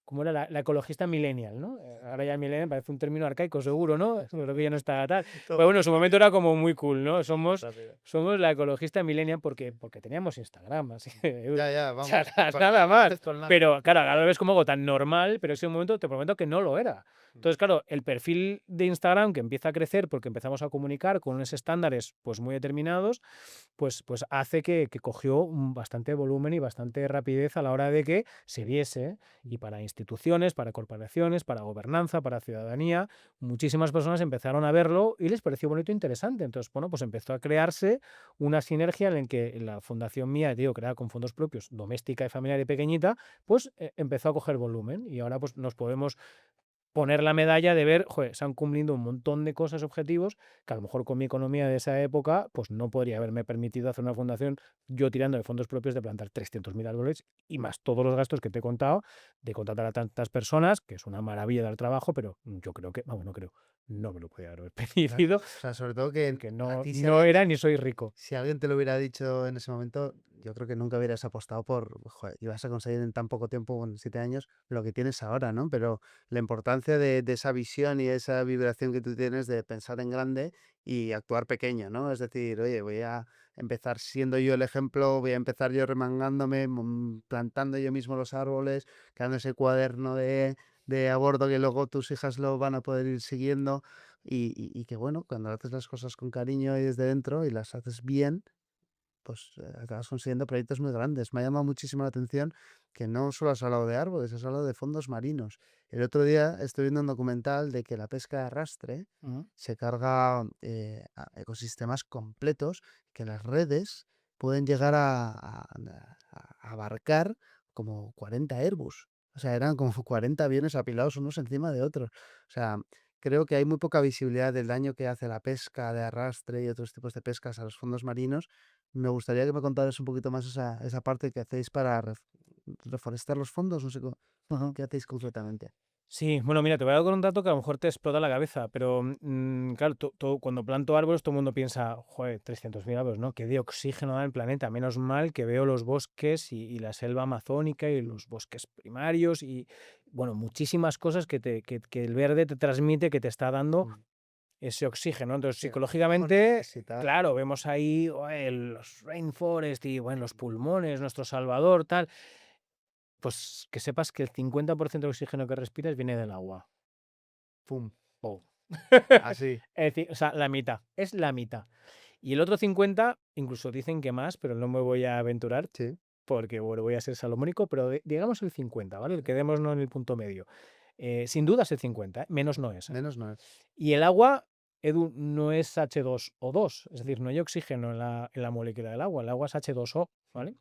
¿cómo era? La ecologista millennial, ¿no? Ahora ya millennial parece un término arcaico, seguro, ¿no? Creo que ya no está tal. Pero bueno, en su momento era como muy cool, ¿no? Rápido. Somos la ecologista millennial porque teníamos Instagram, así que Ya, ya, o sea, vamos. nada más. Con la- Pero claro, ahora lo ves como algo tan normal, pero ese momento te prometo que no lo era. Entonces, claro, el perfil de Instagram que empieza a crecer porque empezamos a comunicar con unos estándares pues muy determinados, pues hace que cogió bastante volumen y bastante rapidez a la hora de que se viese. Y para instituciones, para corporaciones, para gobernanza, para ciudadanía, muchísimas personas empezaron a verlo y les pareció bonito e interesante. Entonces, bueno, pues empezó a crearse una sinergia en la que la fundación mía, digo, creada con fondos propios, doméstica y familiar y pequeñita, pues empezó a coger volumen y ahora pues nos podemos poner la medalla de ver, joder, se han cumplido un montón de cosas, objetivos, que a lo mejor con mi economía de esa época, pues no podría haberme permitido hacer una fundación yo tirando de fondos propios de plantar 300.000 árboles y más todos los gastos que te he contado de contratar a tantas personas, que es una maravilla dar trabajo, pero yo creo que, vamos, no creo, no me lo podía haber permitido O sea, sobre todo que porque a no, ti si no alguien, era ni soy rico. si alguien te lo hubiera dicho en ese momento, yo creo que nunca hubieras apostado por, joder, ibas a conseguir en tan poco tiempo, en 7 años, lo que tienes ahora, ¿no? Pero la importancia de esa visión y esa vibración que tú tienes de pensar en grande y actuar pequeño, ¿no? Es decir, oye, voy a empezar siendo yo el ejemplo, voy a empezar yo remangándome, plantando yo mismo los árboles, creando ese cuaderno de a bordo que luego tus hijas lo van a poder ir siguiendo y que bueno, cuando haces las cosas con cariño y desde dentro y las haces bien, pues acabas consiguiendo proyectos muy grandes. Me ha llamado muchísimo la atención que no solo has hablado de árboles, has hablado de fondos marinos. El otro día estoy viendo un documental de que la pesca de arrastre Ujú. se carga a ecosistemas completos, que las redes pueden llegar a abarcar como 40 Airbus. O sea, eran como 40 aviones apilados unos encima de otros. O sea, creo que hay muy poca visibilidad del daño que hace la pesca de arrastre y otros tipos de pescas a los fondos marinos. Me gustaría que me contaras un poquito más esa parte que hacéis para reforestar los fondos. No sé Ujú. qué hacéis concretamente. Sí, bueno, mira, te voy a dar con un dato que a lo mejor te explota la cabeza, pero claro, cuando planto árboles todo el mundo piensa, joder, 300.000 árboles, ¿no? ¿Qué de oxígeno da el planeta? Menos mal que veo los bosques y la selva amazónica y Mm, los bosques primarios y, bueno, muchísimas cosas que el verde te transmite, que te está dando mm. ese oxígeno. Entonces, Sí, ojo, psicológicamente, necesitar. claro, vemos ahí los rainforest y, bueno, los pulmones, nuestro salvador, tal. Pues que sepas que el 50% de oxígeno que respiras viene del agua. Pum, Oh. así. Es decir, o sea, la mitad, es la mitad. Y el otro 50, incluso dicen que más, pero no me voy a aventurar Sí, porque, bueno, voy a ser salomónico, pero digamos el 50, ¿vale? Quedémonos en el punto medio. Sin duda es el 50, ¿eh? Menos no es, ¿eh? menos no es. Y el agua, Edu, no es H2O2, es decir, no hay oxígeno en la molécula del agua, el agua es H2O, ¿vale?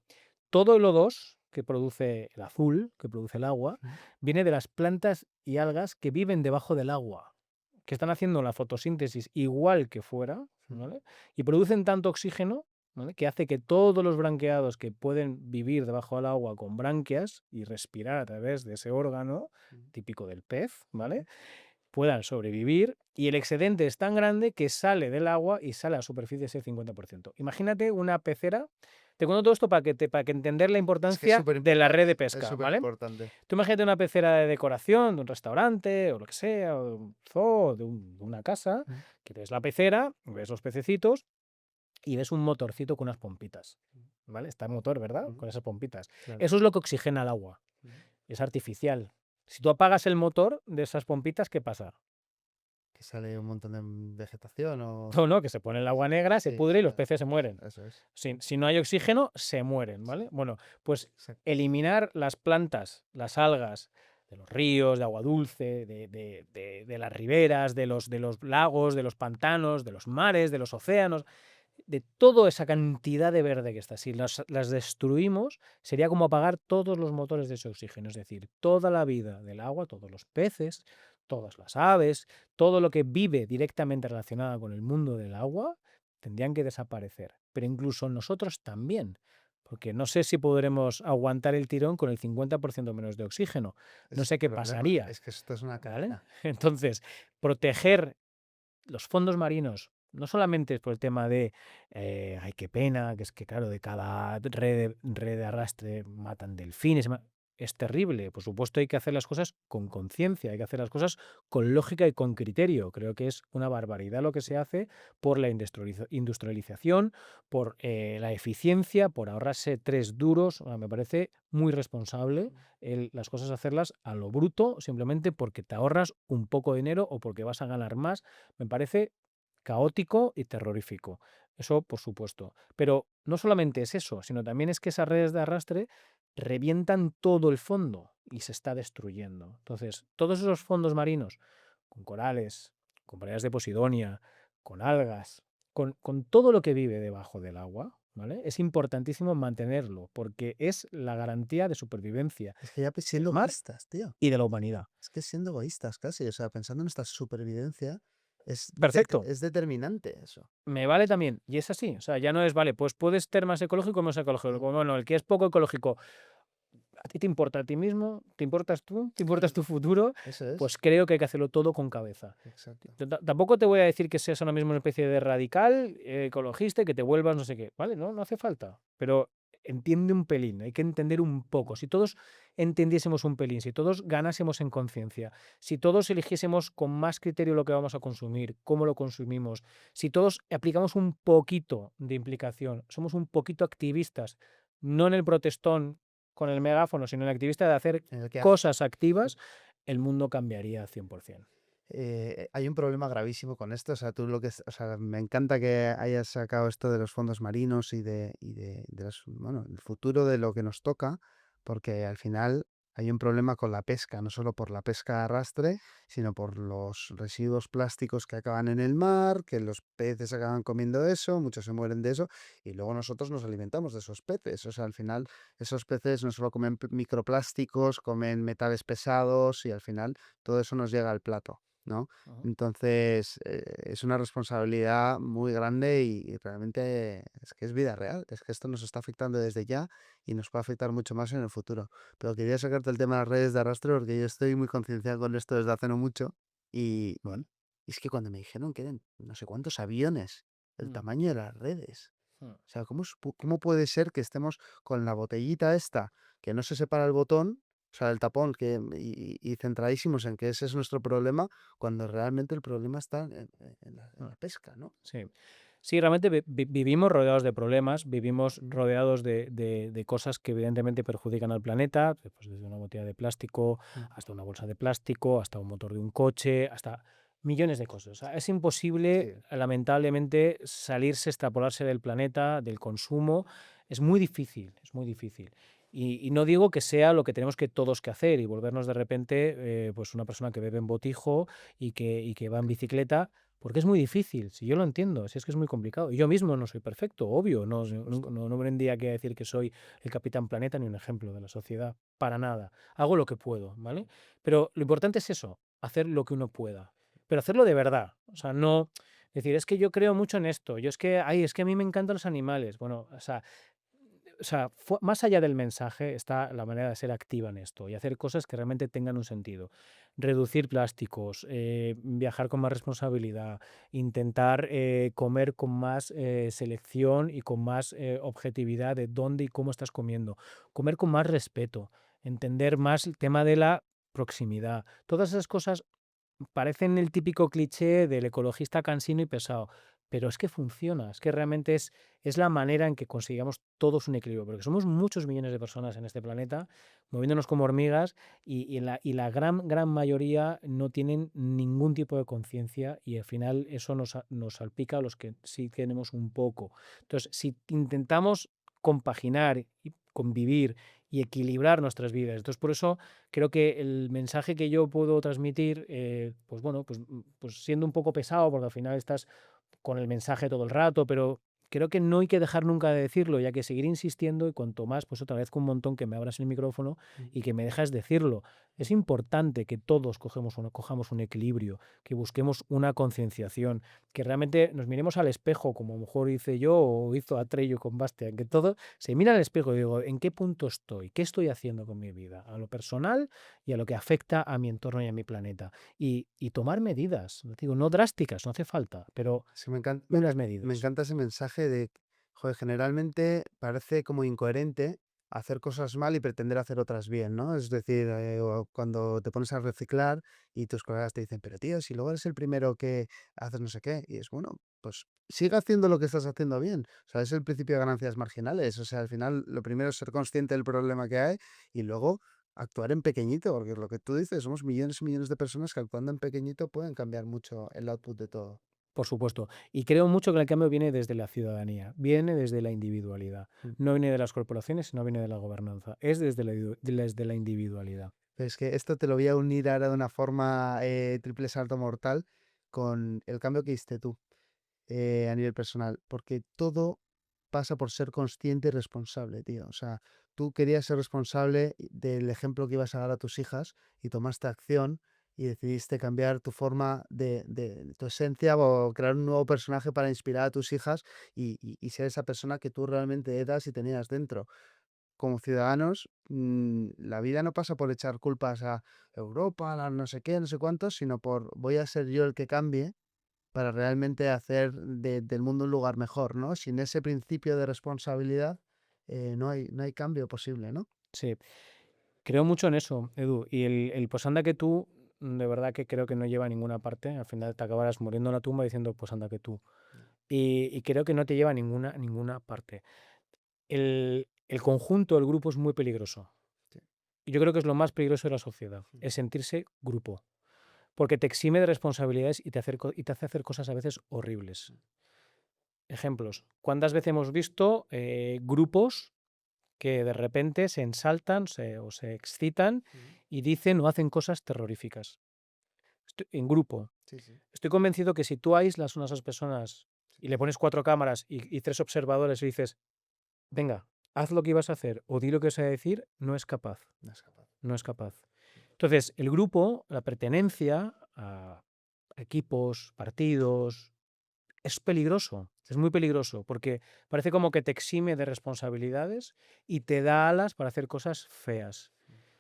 Todo el O2 que produce el azul, que produce el agua, Mm, viene de las plantas y algas que viven debajo del agua, que están haciendo la fotosíntesis igual que fuera, mm, ¿vale? Y producen tanto oxígeno, ¿vale? Que hace que todos los branqueados que pueden vivir debajo del agua con branquias y respirar a través de ese órgano mm, típico del pez, ¿vale? ujú. Puedan sobrevivir y el excedente es tan grande que sale del agua y sale a la superficie ese 50%. Imagínate una pecera. Te cuento todo esto para que entender la Es que es importancia súper de la red de es pesca, súper ¿vale? importante. Tú imagínate una pecera de decoración de un restaurante o lo que sea, o de un zoo, de una casa, Mm, que ves la pecera, ves los pececitos y ves un motorcito con unas pompitas, ¿vale? Está el motor, ¿verdad? mm, Con esas pompitas. claro. Eso es lo que oxigena el agua. Mm. Es artificial. Si tú apagas el motor de esas pompitas, ¿qué pasa? Que sale un montón de vegetación o No, no, que se pone el agua negra, se sí, pudre y los peces se mueren. eso es. Si no hay oxígeno, se mueren, Sí, ¿vale? Bueno, pues exacto. eliminar las plantas, las algas de los ríos, de agua dulce, de las riberas, de los lagos, de los pantanos, de los mares, de los océanos, de toda esa cantidad de verde que está. Si las destruimos, sería como apagar todos los motores de ese oxígeno. Es decir, toda la vida del agua, todos los peces, todas las aves, todo lo que vive directamente relacionado con el mundo del agua, tendrían que desaparecer. Pero incluso nosotros también. Porque no sé si podremos aguantar el tirón con el 50% menos de oxígeno. Ese No es sé el qué problema, pasaría. es que esto es una ¿Vale? cadena. Entonces, proteger los fondos marinos, no solamente es por el tema de, ay, qué pena, que es que, claro, de cada red de arrastre matan delfines, es terrible. Por supuesto, hay que hacer las cosas con conciencia, hay que hacer las cosas con lógica y con criterio. Creo que es una barbaridad lo que se hace por la industrialización, por la eficiencia, por ahorrarse tres duros. Me parece muy responsable las cosas hacerlas a lo bruto, simplemente porque te ahorras un poco de dinero o porque vas a ganar más. Me parece caótico y terrorífico. Eso, por supuesto. Pero no solamente es eso, sino también es que esas redes de arrastre revientan todo el fondo y se está destruyendo. Entonces, todos esos fondos marinos, con corales, con barreras de Posidonia, con algas, con todo lo que vive debajo del agua, ¿vale? Es importantísimo mantenerlo porque es la garantía de supervivencia Es que ya del siendo mar egoístas, tío. y de la humanidad. Es que siendo egoístas casi, o sea, pensando en esta supervivencia, Perfecto. es determinante eso. Me vale también. Y es así. O sea, ya no es, vale, pues puedes ser más ecológico o menos ecológico. Mm, Bueno, el que es poco ecológico, ¿a ti te importa a ti mismo? ¿Te importas tú? ¿Te importas claro, tu futuro? eso es. Pues creo que hay que hacerlo todo con cabeza. Exacto. Tampoco te voy a decir que seas ahora mismo una especie de radical, ecologista y que te vuelvas no sé qué. ¿Vale? No, no hace falta. Pero entiende un pelín, hay que entender un poco. Mm, Si todos entendiésemos un pelín, si todos ganásemos en conciencia, si todos eligiésemos con más criterio lo que vamos a consumir, cómo lo consumimos, si todos aplicamos un poquito de implicación, somos un poquito activistas, no en el protestón con el megáfono, sino en el activista de hacer en el que hace. cosas activas, el mundo cambiaría 100%. Hay un problema gravísimo con esto. O sea, tú lo que, o sea, me encanta que hayas sacado esto de los fondos marinos y de bueno, el futuro de lo que nos toca, porque al final hay un problema con la pesca, no solo por la pesca de arrastre, sino por los residuos plásticos que acaban en el mar, que los peces acaban comiendo eso, muchos se mueren de eso, y luego nosotros nos alimentamos de esos peces. O sea, al final esos peces no solo comen microplásticos, comen metales pesados y al final todo eso nos llega al plato, ¿no? Ujú. Entonces, es una responsabilidad muy grande y realmente es que es vida real. Es que esto nos está afectando desde ya y nos puede afectar mucho más en el futuro. Pero quería sacarte el tema de las redes de arrastre porque yo estoy muy concienciado con esto desde hace no mucho. Y bueno, y es que cuando me dijeron que eran no sé cuántos aviones, el Mm, tamaño de las redes. mm, O sea, ¿cómo puede ser que estemos con la botellita esta, que no se separa el botón, o sea, el tapón, y centradísimos en que ese es nuestro problema, cuando realmente el problema está en mm. la pesca, ¿no? Sí. Sí, realmente vivimos rodeados de problemas, vivimos Mm, rodeados de cosas que evidentemente perjudican al planeta, pues desde una botella de plástico mm. hasta una bolsa de plástico, hasta un motor de un coche, hasta millones de cosas. O sea, es imposible, Sí, lamentablemente, salirse, extrapolarse del planeta, del consumo. Es muy difícil, es muy difícil. Y no digo que sea lo que tenemos que todos que hacer y volvernos de repente pues una persona que bebe en botijo y que va en bicicleta, porque es muy difícil, si yo lo entiendo, si es que es muy complicado. Y yo mismo no soy perfecto, obvio, por no, supuesto. no vendría aquí a decir que soy el Capitán Planeta ni un ejemplo de la sociedad, para nada. Hago lo que puedo, ¿vale? Pero lo importante es eso, hacer lo que uno pueda, pero hacerlo de verdad. O sea, no decir, es que yo creo mucho en esto, yo es que, ay, es que a mí me encantan los animales. Bueno, o sea, más allá del mensaje está la manera de ser activa en esto y hacer cosas que realmente tengan un sentido. Reducir plásticos, viajar con más responsabilidad, intentar comer con más selección y con más objetividad de dónde y cómo estás comiendo, comer con más respeto, entender más el tema de la proximidad. Todas esas cosas parecen el típico cliché del ecologista cansino y pesado, pero es que funciona, es que realmente es la manera en que consigamos todos un equilibrio, porque somos muchos millones de personas en este planeta, moviéndonos como hormigas, y la gran, gran mayoría no tienen ningún tipo de conciencia y al final eso nos salpica a los que sí tenemos un poco. Entonces, si intentamos compaginar y convivir y equilibrar nuestras vidas, entonces por eso creo que el mensaje que yo puedo transmitir, pues bueno, pues siendo un poco pesado, porque al final estás con el mensaje todo el rato, pero creo que no hay que dejar nunca de decirlo, ya que seguir insistiendo y cuanto más, pues otra vez con un montón que me abras el micrófono Mm, y que me dejas decirlo. Es importante que todos cojamos un equilibrio, que busquemos una concienciación, que realmente nos miremos al espejo, como a lo mejor hice yo o hizo Atreyu con Bastian, que todo se mira al espejo y digo, ¿en qué punto estoy? ¿Qué estoy haciendo con mi vida? A lo personal y a lo que afecta a mi entorno y a mi planeta. Y tomar medidas, digo, no drásticas, no hace falta, pero sí, unas me medidas. encanta ese mensaje de, joder, generalmente parece como incoherente hacer cosas mal y pretender hacer otras bien, ¿no? Es decir, o cuando te pones a reciclar y tus colegas te dicen, pero tío, si luego eres el primero que haces no sé qué, y es bueno, pues sigue haciendo lo que estás haciendo bien. O sea, es el principio de ganancias marginales. O sea, al final lo primero es ser consciente del problema que hay y luego actuar en pequeñito, porque es lo que tú dices, somos millones y millones de personas que actuando en pequeñito pueden cambiar mucho el output de todo. Por supuesto. Y creo mucho que el cambio viene desde la ciudadanía, viene desde la individualidad. Mm. No viene de las corporaciones, no viene de la gobernanza. Es desde la individualidad. Pero es que esto te lo voy a unir ahora de una forma triple salto mortal con el cambio que hiciste tú a nivel personal, porque todo pasa por ser consciente y responsable, tío. O sea, tú querías ser responsable del ejemplo que ibas a dar a tus hijas y tomaste acción y decidiste cambiar tu forma de tu esencia o crear un nuevo personaje para inspirar a tus hijas y ser esa persona que tú realmente eras y tenías dentro. Como ciudadanos, la vida no pasa por echar culpas a Europa, a la no sé qué, no sé cuántos, sino por voy a ser yo el que cambie para realmente hacer del mundo un lugar mejor, ¿no? Sin ese principio de responsabilidad, no hay cambio posible, ¿no? Sí, creo mucho en eso, Edu. Y el pues anda que tú, de verdad que creo que no lleva a ninguna parte. Al final te acabarás muriendo en la tumba diciendo, pues anda que tú. Y creo que no te lleva a ninguna parte. El conjunto, el grupo es muy peligroso. Sí. Y yo creo que es lo más peligroso de la sociedad, Mm, el sentirse grupo. Porque te exime de responsabilidades y te hace hacer cosas a veces horribles. mm, Ejemplos. ¿Cuántas veces hemos visto grupos que de repente se ensaltan o se excitan Ujú. y dicen o hacen cosas terroríficas. En grupo. Sí, sí, Estoy convencido que si tú aíslas a esas personas sí. y le pones 4 cámaras y 3 observadores y dices: "Venga, haz lo que ibas a hacer o di lo que vas a decir", no es capaz, No es capaz. no es capaz. Entonces, el grupo, la pertenencia a equipos, partidos, es peligroso, es muy peligroso, porque parece como que te exime de responsabilidades y te da alas para hacer cosas feas.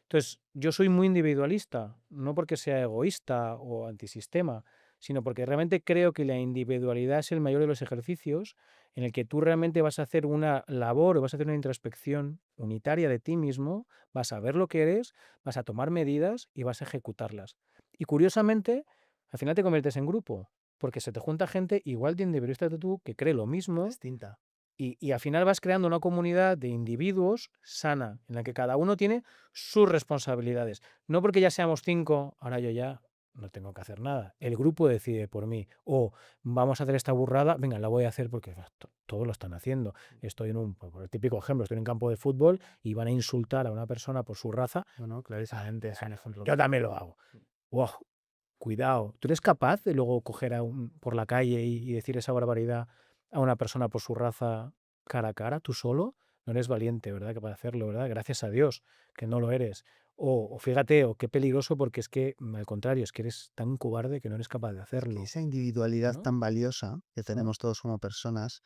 Entonces, yo soy muy individualista, no porque sea egoísta o antisistema, sino porque realmente creo que la individualidad es el mayor de los ejercicios en el que tú realmente vas a hacer una labor o vas a hacer una introspección unitaria de ti mismo, vas a ver lo que eres, vas a tomar medidas y vas a ejecutarlas. Y curiosamente, al final te conviertes en grupo, porque se te junta gente igual de individualista que tú, que cree lo mismo Distinta. y al final vas creando una comunidad de individuos sana, en la que cada uno tiene sus responsabilidades. No porque ya seamos 5, ahora yo ya no tengo que hacer nada. El grupo decide por mí. O vamos a hacer esta burrada, venga, la voy a hacer porque todos lo están haciendo. Estoy en por el típico ejemplo, estoy en un campo de fútbol y van a insultar a una persona por su raza. No, no, clarísimamente es un ejemplo Yo claro. también lo hago. Wow, cuidado. ¿Tú eres capaz de luego coger por la calle y decir esa barbaridad a una persona por su raza cara a cara, tú solo? No eres valiente, ¿verdad? Que para hacerlo, ¿verdad? Gracias a Dios que no lo eres. O fíjate, o qué peligroso, porque es que, al contrario, es que eres tan cobarde que no eres capaz de Es que hacerlo, esa individualidad ¿no? tan valiosa que Ah. tenemos todos como personas,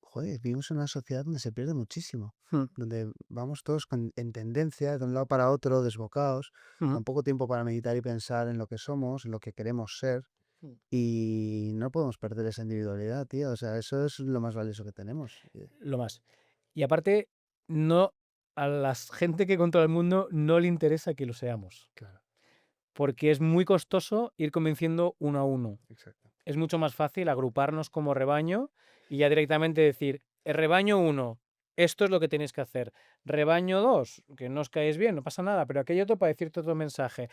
joder, vivimos en una sociedad donde se pierde muchísimo, Mm, donde vamos todos en tendencia de un lado para otro, desbocados, mm, con poco tiempo para meditar y pensar en lo que somos, en lo que queremos ser, mm. y no podemos perder esa individualidad, tío. O sea, eso es lo más valioso que tenemos. Lo más. Y aparte, no, a la gente que controla el mundo no le interesa que lo seamos, Claro, porque es muy costoso ir convenciendo uno a uno. exacto. Es mucho más fácil agruparnos como rebaño y ya directamente decir, el rebaño uno, esto es lo que tenéis que hacer. Rebaño 2, que no os caéis bien, no pasa nada, pero aquí hay otro para decirte otro mensaje.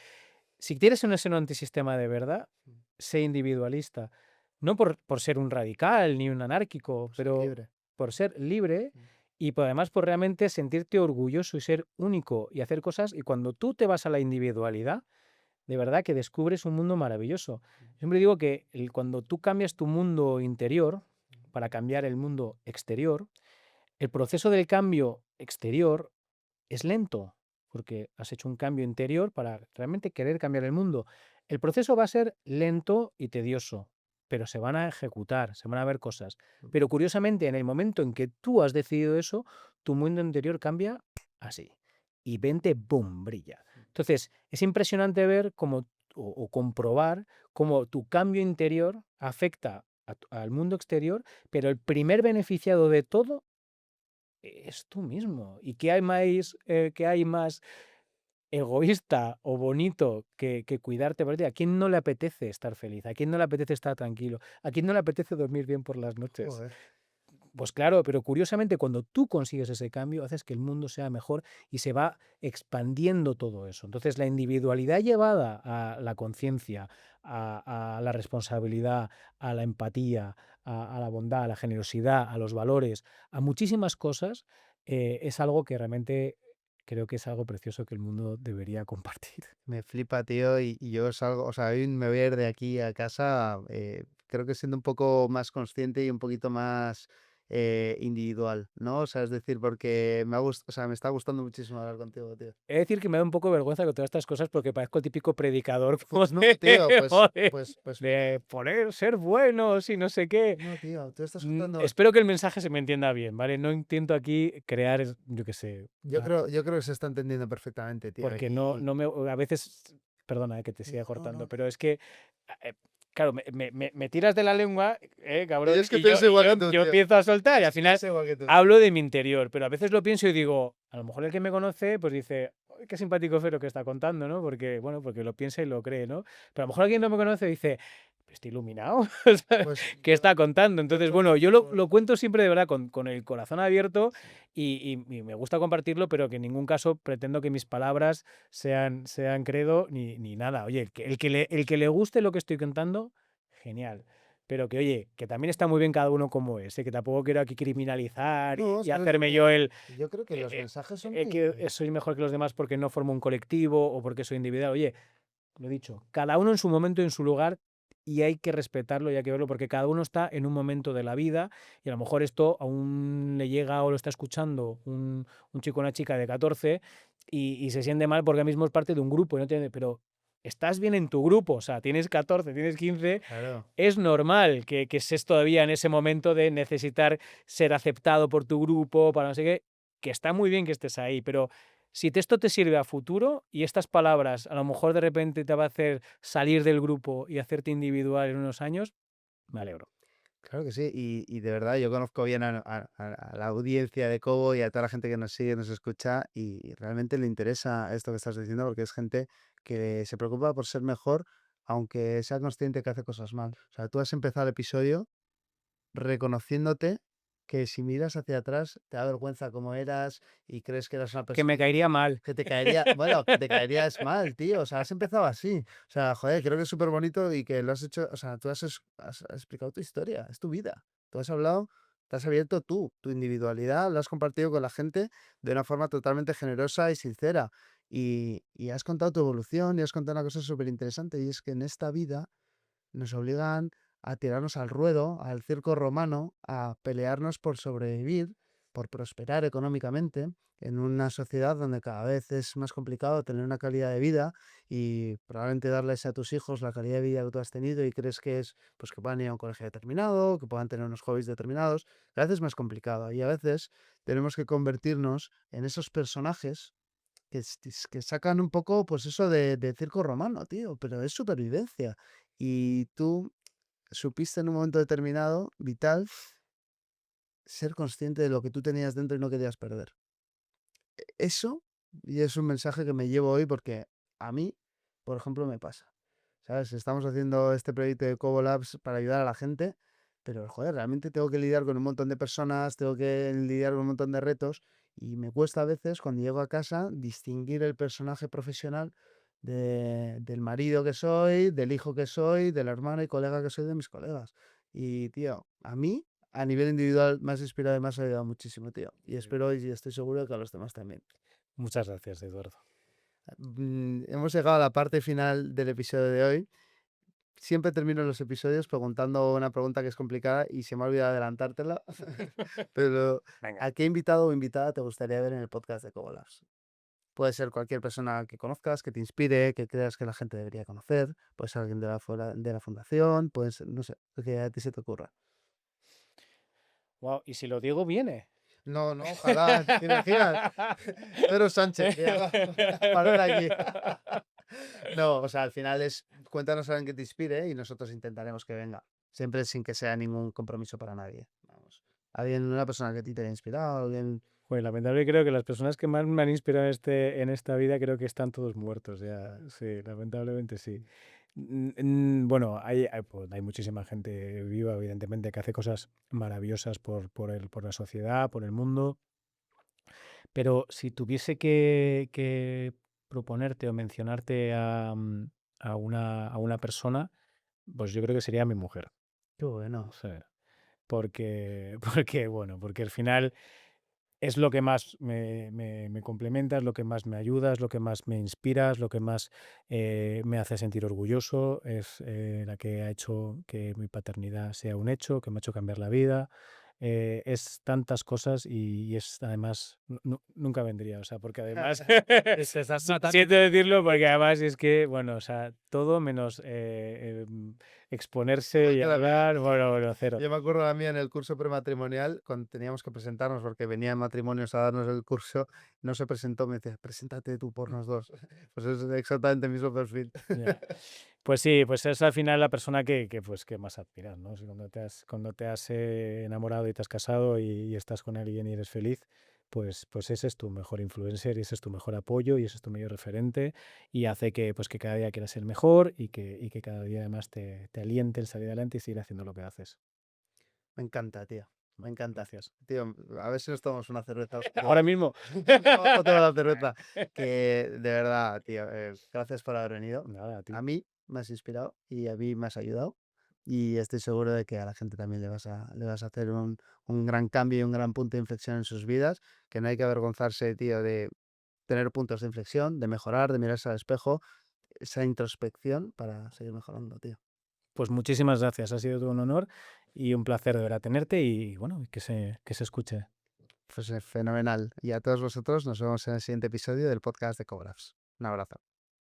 Si quieres ser un antisistema de verdad, Mm. sé individualista. No por ser un radical ni un anárquico, Por ser pero libre. por ser libre Mm. y además por realmente sentirte orgulloso y ser único y hacer cosas. Y cuando tú te vas a la individualidad, de verdad que descubres un mundo maravilloso. Siempre digo que cuando tú cambias tu mundo interior para cambiar el mundo exterior, el proceso del cambio exterior es lento, porque has hecho un cambio interior para realmente querer cambiar el mundo. El proceso va a ser lento y tedioso, pero se van a ejecutar, se van a ver cosas. Mm. Pero curiosamente, en el momento en que tú has decidido eso, tu mundo interior cambia así. Y vente, boom, brilla. Entonces, es impresionante ver cómo, o comprobar cómo tu cambio interior afecta al mundo exterior, pero el primer beneficiado de todo es tú mismo. ¿Y qué hay más egoísta o bonito que cuidarte por ti? ¿A quién no le apetece estar feliz? ¿A quién no le apetece estar tranquilo? ¿A quién no le apetece dormir bien por las noches? Joder. Pues claro, pero curiosamente cuando tú consigues ese cambio, haces que el mundo sea mejor y se va expandiendo todo eso. Entonces, la individualidad llevada a la conciencia, a la responsabilidad, a la empatía, a la bondad, a la generosidad, a los valores, a muchísimas cosas, es algo que realmente creo que es algo precioso que el mundo debería compartir. Me flipa, tío, y yo salgo, o sea, hoy me voy a ir de aquí a casa, creo que siendo un poco más consciente y un poquito más individual, ¿no? O sea, es decir, porque o sea, me está gustando muchísimo hablar contigo, tío. He de decir que me da un poco vergüenza con todas estas cosas porque parezco el típico predicador como No, tío, joder, de poner, ser buenos y no sé qué. no, tío, tú estás contando, Espero que el mensaje se me entienda bien, ¿vale? No intento aquí crear, yo qué sé, yo creo que se está entendiendo perfectamente, tío, porque no me, a veces, perdona que te siga no, no, cortando, tío. pero es que, claro, me tiras de la lengua, Y cabrón, es que pienso igual que tú, yo tío. empiezo a soltar y al Es que final pienso igual que tú. hablo de mi interior, pero a veces lo pienso y digo, a lo mejor el que me conoce, pues dice, "Ay, qué simpático Fer lo que está contando, ¿no? Porque, bueno, porque lo piensa y lo cree, ¿no? Pero a lo mejor alguien no me conoce y dice, estoy iluminado, ¿sabes? Pues ¿Qué está contando? Entonces, yo, bueno, yo lo cuento siempre de verdad con el corazón abierto y me gusta compartirlo, pero que en ningún caso pretendo que mis palabras sean credo ni nada. Oye, el que le guste lo que estoy contando, genial. pero que oye, que también está muy bien cada uno como es, que tampoco quiero aquí criminalizar No, y ¿sabes? hacerme yo el Yo creo que los mensajes son que muy... soy mejor que los demás porque no formo un colectivo o porque soy individual. Oye, lo dicho, cada uno en su momento y en su lugar y hay que respetarlo y hay que verlo porque cada uno está en un momento de la vida y a lo mejor esto aún le llega o lo está escuchando un chico o una chica de 14 y se siente mal porque ahora mismo es parte de un grupo y no tiene, pero estás bien en tu grupo, o sea, tienes 14, tienes 15, Claro. es normal que estés todavía en ese momento de necesitar ser aceptado por tu grupo, para no sé qué, que está muy bien que estés ahí, pero si esto te sirve a futuro y estas palabras a lo mejor de repente te va a hacer salir del grupo y hacerte individual en unos años, me alegro. Claro que sí, y de verdad yo conozco bien a la audiencia de Cobo y a toda la gente que nos sigue, nos escucha y realmente le interesa esto que estás diciendo porque es gente que se preocupa por ser mejor aunque sea consciente que hace cosas mal. O sea, tú has empezado el episodio reconociéndote que si miras hacia atrás te da vergüenza cómo eras y crees que eras una Que me persona caería mal. que te caería, bueno, que te caerías mal, tío. O sea, has empezado así. O sea, joder, creo que es súper bonito y que lo has hecho. O sea, tú has explicado tu historia, es tu vida. Tú has hablado, te has abierto tú, tu individualidad, lo has compartido con la gente de una forma totalmente generosa y sincera. Y has contado tu evolución y has contado una cosa súper interesante y es que en esta vida nos obligan a tirarnos al ruedo, al circo romano, a pelearnos por sobrevivir, por prosperar económicamente en una sociedad donde cada vez es más complicado tener una calidad de vida y probablemente darles a tus hijos la calidad de vida que tú has tenido y crees que es pues que puedan ir a un colegio determinado, que puedan tener unos hobbies determinados, cada vez es más complicado y a veces tenemos que convertirnos en esos personajes que sacan un poco, pues eso de circo romano, tío, pero es supervivencia. Y tú supiste en un momento determinado, vital, ser consciente de lo que tú tenías dentro y no querías perder. Eso, y es un mensaje que me llevo hoy porque a mí, por ejemplo, me pasa. ¿Sabes? Estamos haciendo este proyecto de Cobo Labs para ayudar a la gente, pero joder, realmente tengo que lidiar con un montón de personas, tengo que lidiar con un montón de retos y me cuesta a veces cuando llego a casa distinguir el personaje profesional del marido que soy, del hijo que soy, del hermano y colega que soy de mis colegas. Y tío, a mí, a nivel individual, me has inspirado y me has ayudado muchísimo, tío. Y espero y estoy seguro que a los demás también. Muchas gracias, Eduardo. Hemos llegado a la parte final del episodio de hoy. Siempre termino los episodios preguntando una pregunta que es complicada y se me ha olvidado adelantártela. Pero, Venga. ¿a qué invitado o invitada te gustaría ver en el podcast de Cobolabs? Puede ser cualquier persona que conozcas, que te inspire, que creas que la gente debería conocer. Puede ser alguien de la fundación, puede ser, no sé, lo que a ti se te ocurra. Wow, ¿y si lo digo viene? No, no, ojalá, ¿te imaginas? Pedro Sánchez, mira, parar aquí. No, o sea, al final es, cuéntanos a alguien que te inspire y nosotros intentaremos que venga. Siempre sin que sea ningún compromiso para nadie. Vamos. Alguien, una persona que a ti te haya inspirado, alguien. Pues lamentable creo que las personas que más me han inspirado en esta vida creo que están todos muertos ya. Sí, lamentablemente sí. Bueno, pues, hay muchísima gente viva, evidentemente, que hace cosas maravillosas por la sociedad, por el mundo, pero si tuviese que proponerte o mencionarte a una persona, pues yo creo que sería mi mujer. Qué bueno. Sí, bueno, porque al final es lo que más me complementa, es lo que más me ayuda, es lo que más me inspira, es lo que más me hace sentir orgulloso, es la que ha hecho que mi paternidad sea un hecho, que me ha hecho cambiar la vida. Es tantas cosas y es además, nunca vendría, o sea, porque además, Te estás tratando. siento decirlo, porque además es que, bueno, o sea, todo menos exponerse Igual y que la mía. hablar, bueno, cero. Yo me acuerdo la mía en el curso prematrimonial, cuando teníamos que presentarnos, porque venían matrimonios a darnos el curso, no se presentó, me decía, preséntate tú por los dos. Pues es exactamente el mismo perfil. Ya. Pues sí, pues es al final la persona pues, que más admiras, ¿no? Si cuando te has enamorado y te has casado y estás con alguien y eres feliz, pues ese es tu mejor influencer y ese es tu mejor apoyo y ese es tu mayor referente y hace pues, que cada día quieras ser mejor y que cada día además te aliente el salir adelante y seguir haciendo lo que haces. Me encanta, tío. Me encanta. Gracias. Tío, a ver si nos tomamos una cerveza. Ahora mismo. Abajo tengo la cerveza. Que de verdad, tío, gracias por haber venido. Nada, a ti. A mí me has inspirado y a mí me has ayudado. y estoy seguro de que a la gente también le vas a hacer un gran cambio y un gran punto de inflexión en sus vidas, que no hay que avergonzarse, tío, de tener puntos de inflexión, de mejorar, de mirarse al espejo, esa introspección para seguir mejorando, tío. Pues muchísimas gracias, ha sido todo un honor y un placer de verdad tenerte y bueno, que se escuche. Pues fenomenal. Y a todos vosotros nos vemos en el siguiente episodio del podcast de Cobras. Un abrazo.